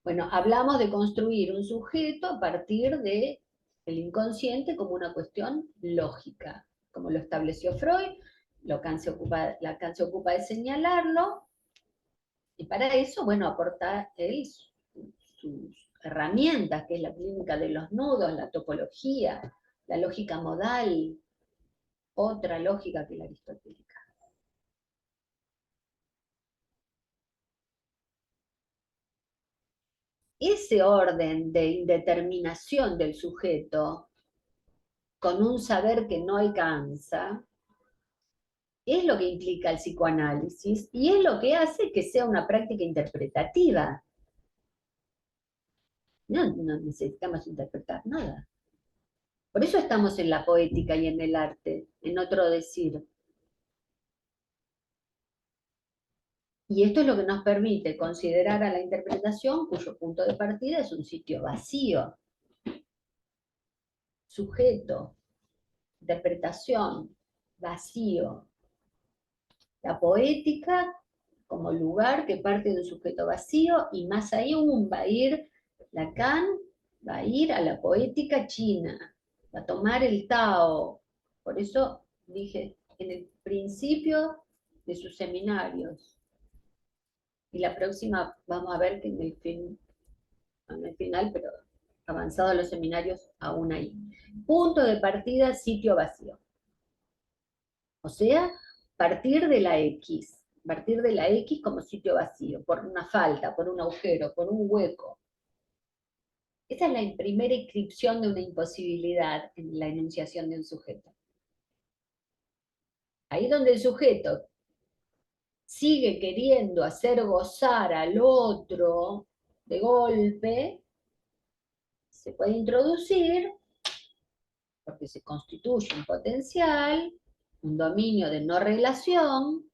Bueno, hablamos de construir un sujeto a partir del inconsciente como una cuestión lógica, como lo estableció Freud. Lacan se ocupa de señalarlo, y para eso, bueno, aporta él sus herramientas, que es la clínica de los nudos, la topología, la lógica modal, otra lógica que la aristotélica. Ese orden de indeterminación del sujeto con un saber que no alcanza, es lo que implica el psicoanálisis y es lo que hace que sea una práctica interpretativa. No necesitamos interpretar nada. Por eso estamos en la poética y en el arte, en otro decir. Y esto es lo que nos permite considerar a la interpretación, cuyo punto de partida es un sitio vacío, sujeto, interpretación, vacío. La poética como lugar que parte de un sujeto vacío, y más ahí aún va a ir Lacan, va a ir a la poética china, va a tomar el Tao. Por eso dije, en el principio de sus seminarios, y la próxima vamos a ver que en el final, pero avanzados los seminarios, aún ahí. Punto de partida, sitio vacío. O sea, partir de la X como sitio vacío, por una falta, por un agujero, por un hueco. Esa es la primera inscripción de una imposibilidad en la enunciación de un sujeto. Ahí donde el sujeto sigue queriendo hacer gozar al otro de golpe, se puede introducir, porque se constituye un potencial, un dominio de no relación.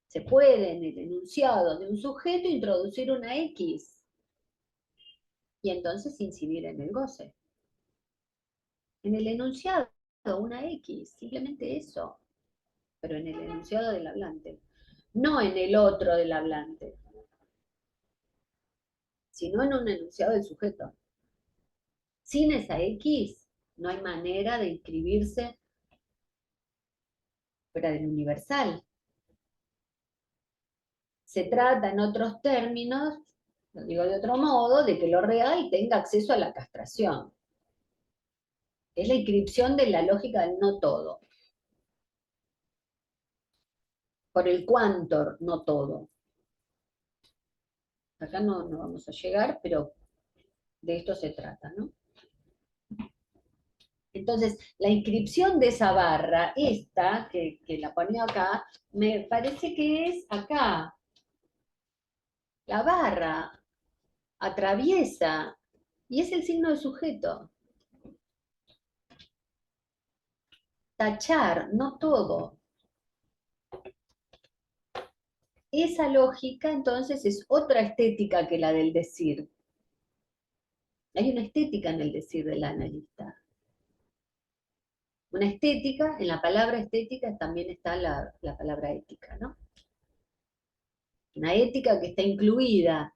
Se puede en el enunciado de un sujeto introducir una X y entonces incidir en el goce. En el enunciado una X, simplemente eso, pero en el enunciado del hablante, no en el otro del hablante, sino en un enunciado del sujeto. Sin esa X no hay manera de inscribirse fuera del universal. Se trata, en otros términos, lo digo de otro modo, de que lo real tenga acceso a la castración. Es la inscripción de la lógica del no todo. Por el cuantor, no todo. Acá no vamos a llegar, pero de esto se trata, ¿no? Entonces, la inscripción de esa barra, esta, que la ponía acá, me parece que es acá. La barra atraviesa y es el signo de sujeto. Tachar, no todo. Esa lógica entonces es otra estética que la del decir. Hay una estética en el decir del analista. Una estética, en la palabra estética también está la palabra ética, ¿no? Una ética que está incluida.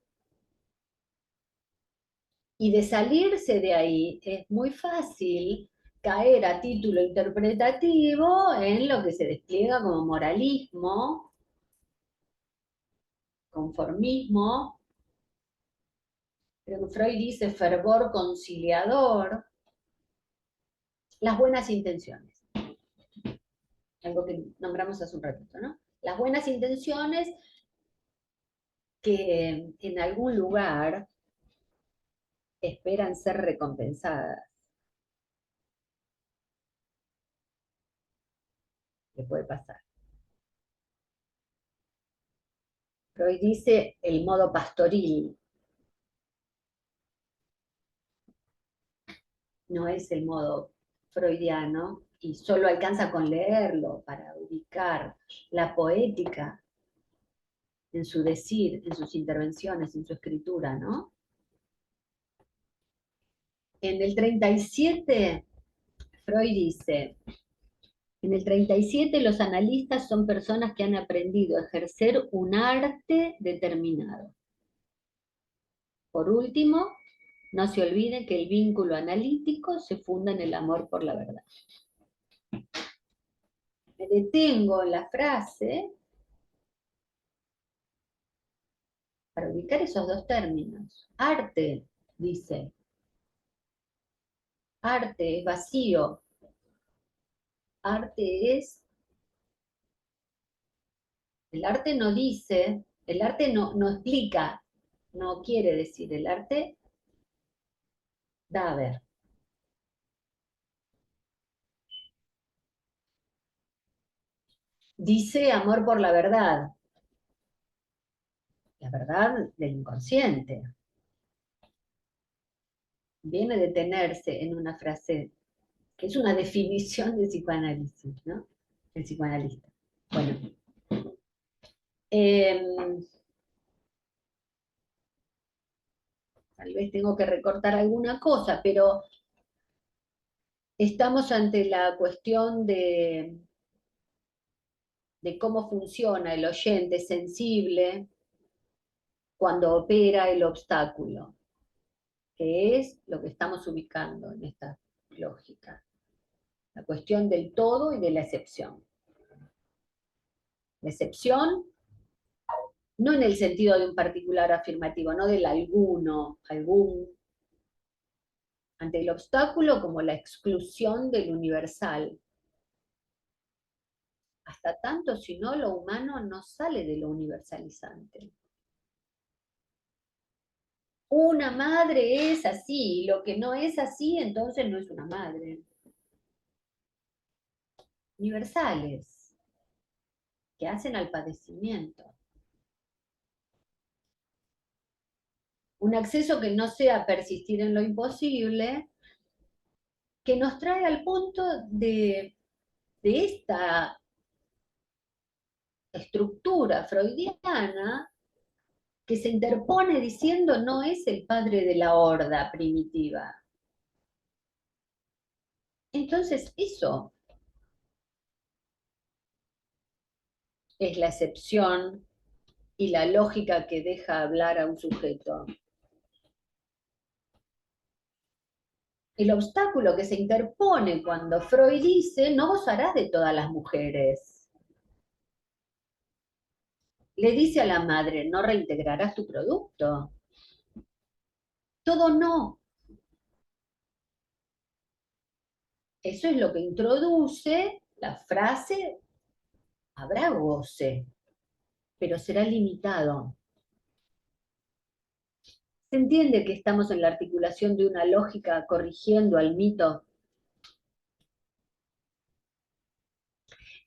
Y de salirse de ahí es muy fácil caer a título interpretativo en lo que se despliega como moralismo, conformismo, pero que Freud dice fervor conciliador, las buenas intenciones, algo que nombramos hace un ratito, ¿no? Las buenas intenciones que en algún lugar esperan ser recompensadas. ¿Qué puede pasar? Freud dice el modo pastoril, no es el modo freudiano, y solo alcanza con leerlo para ubicar la poética en su decir, en sus intervenciones, en su escritura, ¿no? En el 37, Freud dice, en el 37 los analistas son personas que han aprendido a ejercer un arte determinado. Por último, no se olvide que el vínculo analítico se funda en el amor por la verdad. Me detengo en la frase para ubicar esos dos términos. Arte, dice, arte es vacío, arte es, el arte no dice, el arte no explica, no quiere decir, el arte da a ver. Dice amor por la verdad del inconsciente. Viene de tenerse en una frase que es una definición de psicoanálisis, ¿no? El psicoanalista. Bueno, eh, tal vez tengo que recortar alguna cosa, pero estamos ante la cuestión de cómo funciona el oyente sensible cuando opera el obstáculo, que es lo que estamos ubicando en esta lógica. La cuestión del todo y de la excepción. La excepción, no en el sentido de un particular afirmativo, no del alguno, algún, ante el obstáculo como la exclusión del universal. Hasta tanto, si no, lo humano no sale de lo universalizante. Una madre es así, y lo que no es así, entonces no es una madre. Universales, que hacen al padecimiento. Un acceso que no sea persistir en lo imposible, que nos trae al punto de esta estructura freudiana que se interpone diciendo no es el padre de la horda primitiva. Entonces, eso es la excepción y la lógica que deja hablar a un sujeto. El obstáculo que se interpone cuando Freud dice, no gozarás de todas las mujeres. Le dice a la madre, no reintegrarás tu producto. Todo no. Eso es lo que introduce la frase, habrá goce, pero será limitado. ¿Se entiende que estamos en la articulación de una lógica corrigiendo al mito?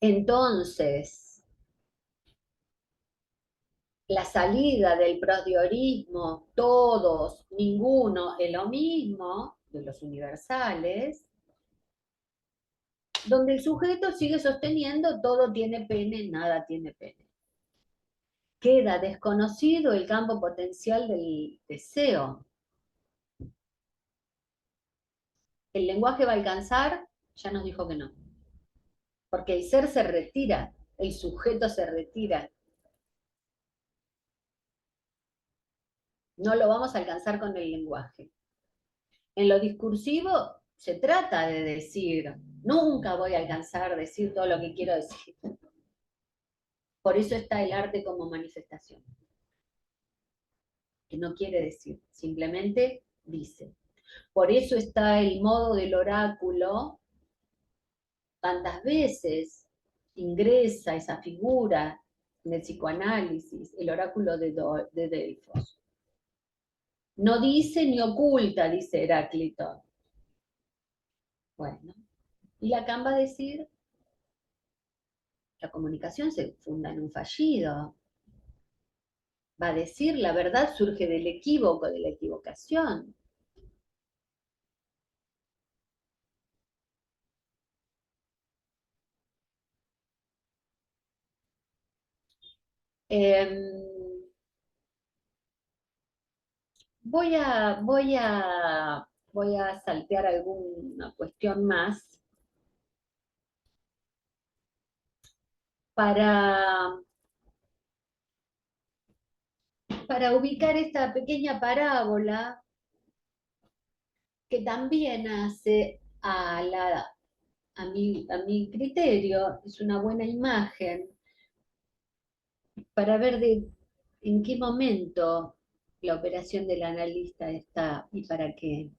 Entonces, la salida del prosdiorismo, todos, ninguno, es lo mismo, de los universales, donde el sujeto sigue sosteniendo todo tiene pene, nada tiene pene. Queda desconocido el campo potencial del deseo. El lenguaje va a alcanzar, ya nos dijo que no, porque el ser se retira, el sujeto se retira. No lo vamos a alcanzar con el lenguaje. En lo discursivo se trata de decir, nunca voy a alcanzar a decir todo lo que quiero decir. Por eso está el arte como manifestación, que no quiere decir, simplemente dice. Por eso está el modo del oráculo, tantas veces ingresa esa figura en el psicoanálisis, el oráculo de Delfos. No dice ni oculta, dice Heráclito. Bueno, y Lacan va a decir, la comunicación se funda en un fallido. Va a decir, la verdad surge del equívoco, de la equivocación. Eh, voy a Voy a saltear alguna cuestión más para, para ubicar esta pequeña parábola que también hace a mi criterio, es una buena imagen para ver en qué momento la operación del analista está y para qué.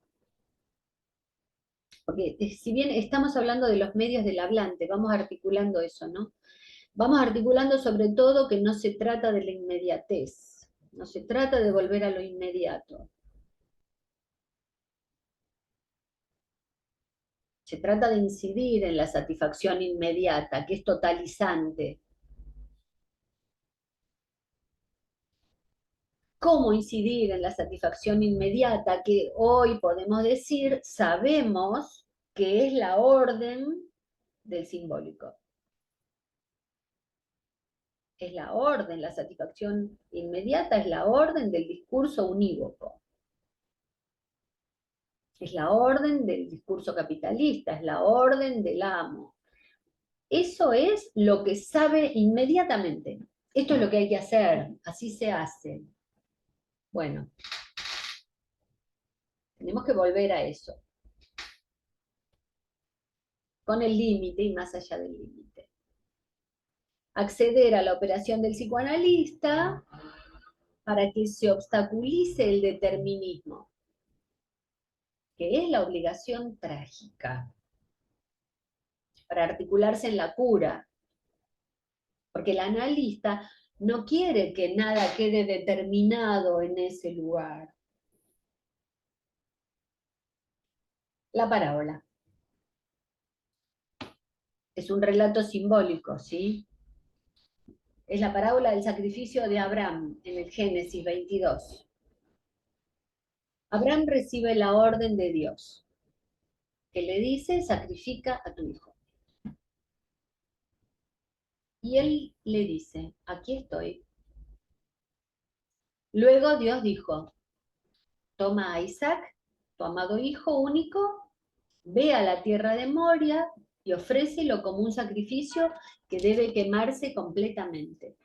Porque si bien estamos hablando de los medios del hablante, vamos articulando eso, ¿no? Vamos articulando sobre todo que no se trata de la inmediatez, no se trata de volver a lo inmediato, se trata de incidir en la satisfacción inmediata, que es totalizante. ¿Cómo incidir en la satisfacción inmediata que hoy podemos decir, sabemos que es la orden del simbólico? Es la orden, la satisfacción inmediata es la orden del discurso unívoco. Es la orden del discurso capitalista, es la orden del amo. Eso es lo que sabe inmediatamente. Esto es lo que hay que hacer, así se hace. Bueno, tenemos que volver a eso, con el límite y más allá del límite. Acceder a la operación del psicoanalista para que se obstaculice el determinismo, que es la obligación trágica, para articularse en la cura, porque el analista no quiere que nada quede determinado en ese lugar. La parábola es un relato simbólico, ¿sí? Es la parábola del sacrificio de Abraham en el Génesis 22. Abraham recibe la orden de Dios, que le dice, sacrifica a tu hijo. Y él le dice, aquí estoy. Luego Dios dijo, toma a Isaac, tu amado hijo único, ve a la tierra de Moria y ofrécelo como un sacrificio que debe quemarse completamente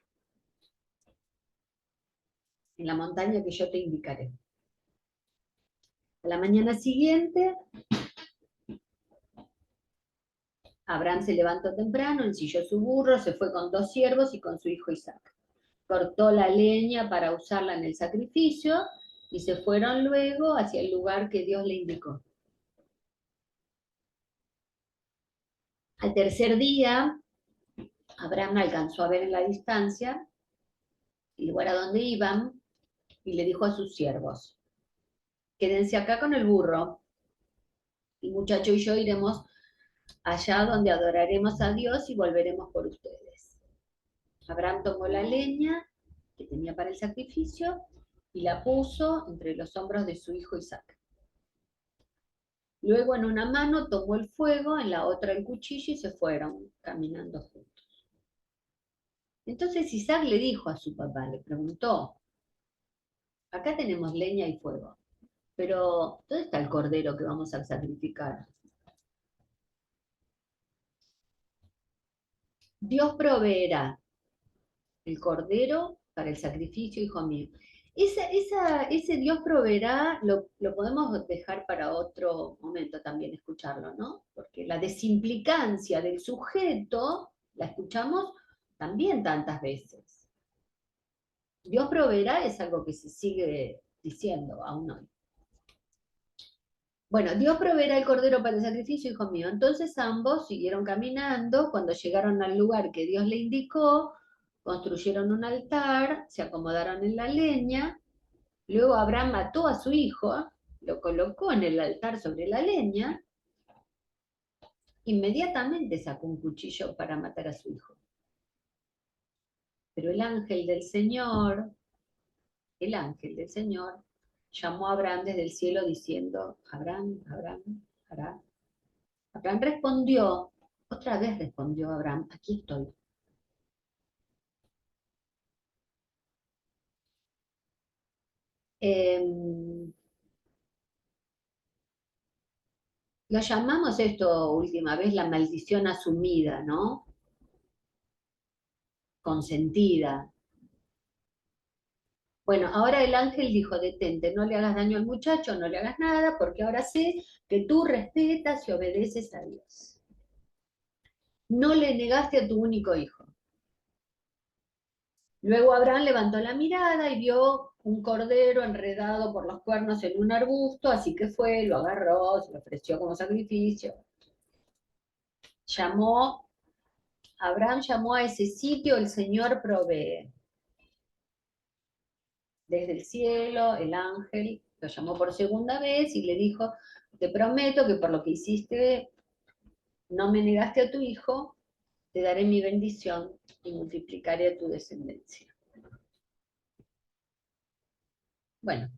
en la montaña que yo te indicaré. A la mañana siguiente, Abraham se levantó temprano, ensilló su burro, se fue con 2 siervos y con su hijo Isaac. Cortó la leña para usarla en el sacrificio y se fueron luego hacia el lugar que Dios le indicó. Al tercer día, Abraham alcanzó a ver en la distancia el lugar a donde iban y le dijo a sus siervos, quédense acá con el burro, el muchacho y yo iremos allá donde adoraremos a Dios y volveremos por ustedes. Abraham tomó la leña que tenía para el sacrificio y la puso entre los hombros de su hijo Isaac. Luego en una mano tomó el fuego, en la otra el cuchillo y se fueron caminando juntos. Entonces Isaac le dijo a su papá, le preguntó, acá tenemos leña y fuego, pero ¿dónde está el cordero que vamos a sacrificar? Dios proveerá el cordero para el sacrificio, hijo mío. Ese Dios proveerá lo podemos dejar para otro momento también escucharlo, ¿no? Porque la desimplicancia del sujeto la escuchamos también tantas veces. Dios proveerá es algo que se sigue diciendo aún hoy. Bueno, Dios proveerá el cordero para el sacrificio, hijo mío. Entonces ambos siguieron caminando. Cuando llegaron al lugar que Dios le indicó, construyeron un altar, se acomodaron en la leña. Luego Abraham mató a su hijo, lo colocó en el altar sobre la leña. Inmediatamente sacó un cuchillo para matar a su hijo. Pero el ángel del Señor, llamó a Abraham desde el cielo diciendo, Abraham, Abraham, Abraham. Abraham respondió, otra vez respondió Abraham, aquí estoy. Eh, Lo llamamos esto última vez la maldición asumida, ¿no? Consentida. Bueno, ahora el ángel dijo, detente, no le hagas daño al muchacho, no le hagas nada, porque ahora sé que tú respetas y obedeces a Dios. No le negaste a tu único hijo. Luego Abraham levantó la mirada y vio un cordero enredado por los cuernos en un arbusto, así que fue, lo agarró, se lo ofreció como sacrificio. Abraham llamó a ese sitio el Señor provee. Desde el cielo, el ángel lo llamó por segunda vez y le dijo, te prometo que por lo que hiciste, no me negaste a tu hijo, te daré mi bendición y multiplicaré a tu descendencia. Bueno,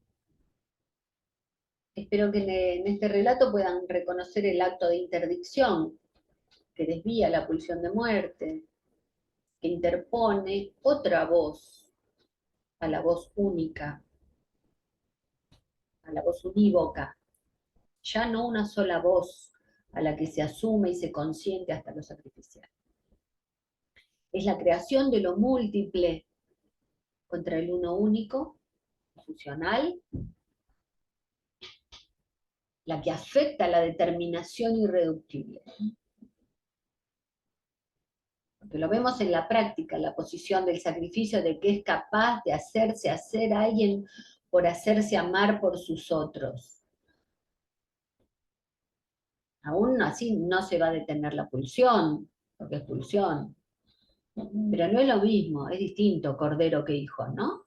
espero que en este relato puedan reconocer el acto de interdicción que desvía la pulsión de muerte, que interpone otra voz a la voz única, a la voz unívoca, ya no una sola voz a la que se asume y se consiente hasta lo sacrificial. Es la creación de lo múltiple contra el uno único, funcional, la que afecta la determinación irreductible. Porque lo vemos en la práctica, la posición del sacrificio de que es capaz de hacerse hacer a alguien por hacerse amar por sus otros. Aún así no se va a detener la pulsión, porque es pulsión. Pero no es lo mismo, es distinto cordero que hijo, ¿no?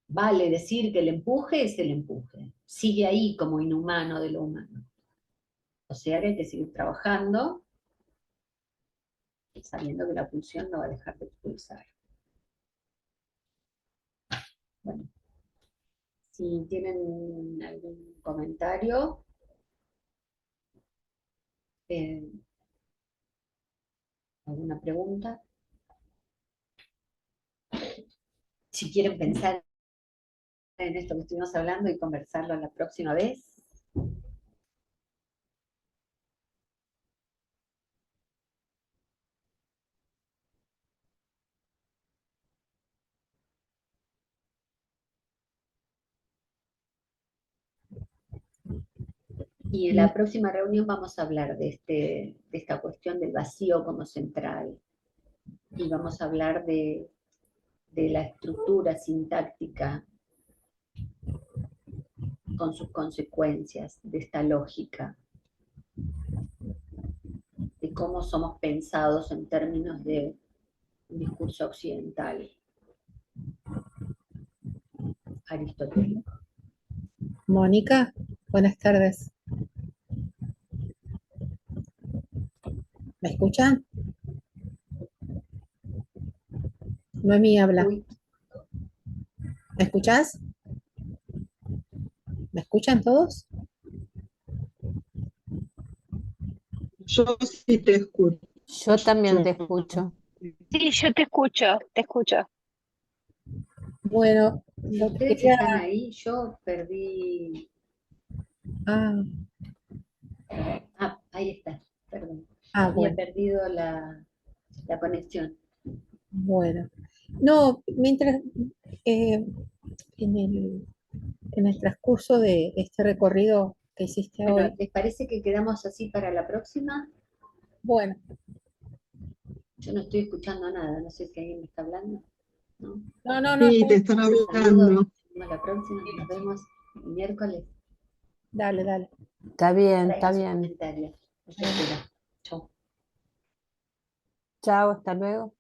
Vale decir que el empuje es el empuje. Sigue ahí como inhumano de lo humano. O sea que hay que seguir trabajando, sabiendo que la pulsión no va a dejar de expulsar. Bueno, si tienen algún comentario, eh, alguna pregunta, si quieren pensar en esto que estuvimos hablando y conversarlo la próxima vez. Y en la próxima reunión vamos a hablar de esta cuestión del vacío como central. Y vamos a hablar de la estructura sintáctica con sus consecuencias, de esta lógica, de cómo somos pensados en términos de un discurso occidental aristotélico. Mónica, buenas tardes. ¿Me escuchan? Noemí habla. Uy, ¿Me escuchás? ¿Me escuchan todos? Yo sí te escucho. Yo también te escucho. Sí, yo te escucho, te escucho. Bueno, lo que ustedes quería... están ahí, yo perdí. Ah, Ahí está, perdón. bueno, Había perdido la conexión. bueno. No, mientras en el transcurso de este recorrido que hiciste Bueno, hoy, ¿les parece que quedamos así para la próxima? bueno, Yo no estoy escuchando nada, no sé si alguien me está hablando. ¿No? no, Sí, te está bien. están Saludos, hablando. nos vemos la próxima, nos vemos el miércoles. Dale. Está bien, está Traigan sus bien. comentarios. Los espero. Chau. Chao, hasta luego.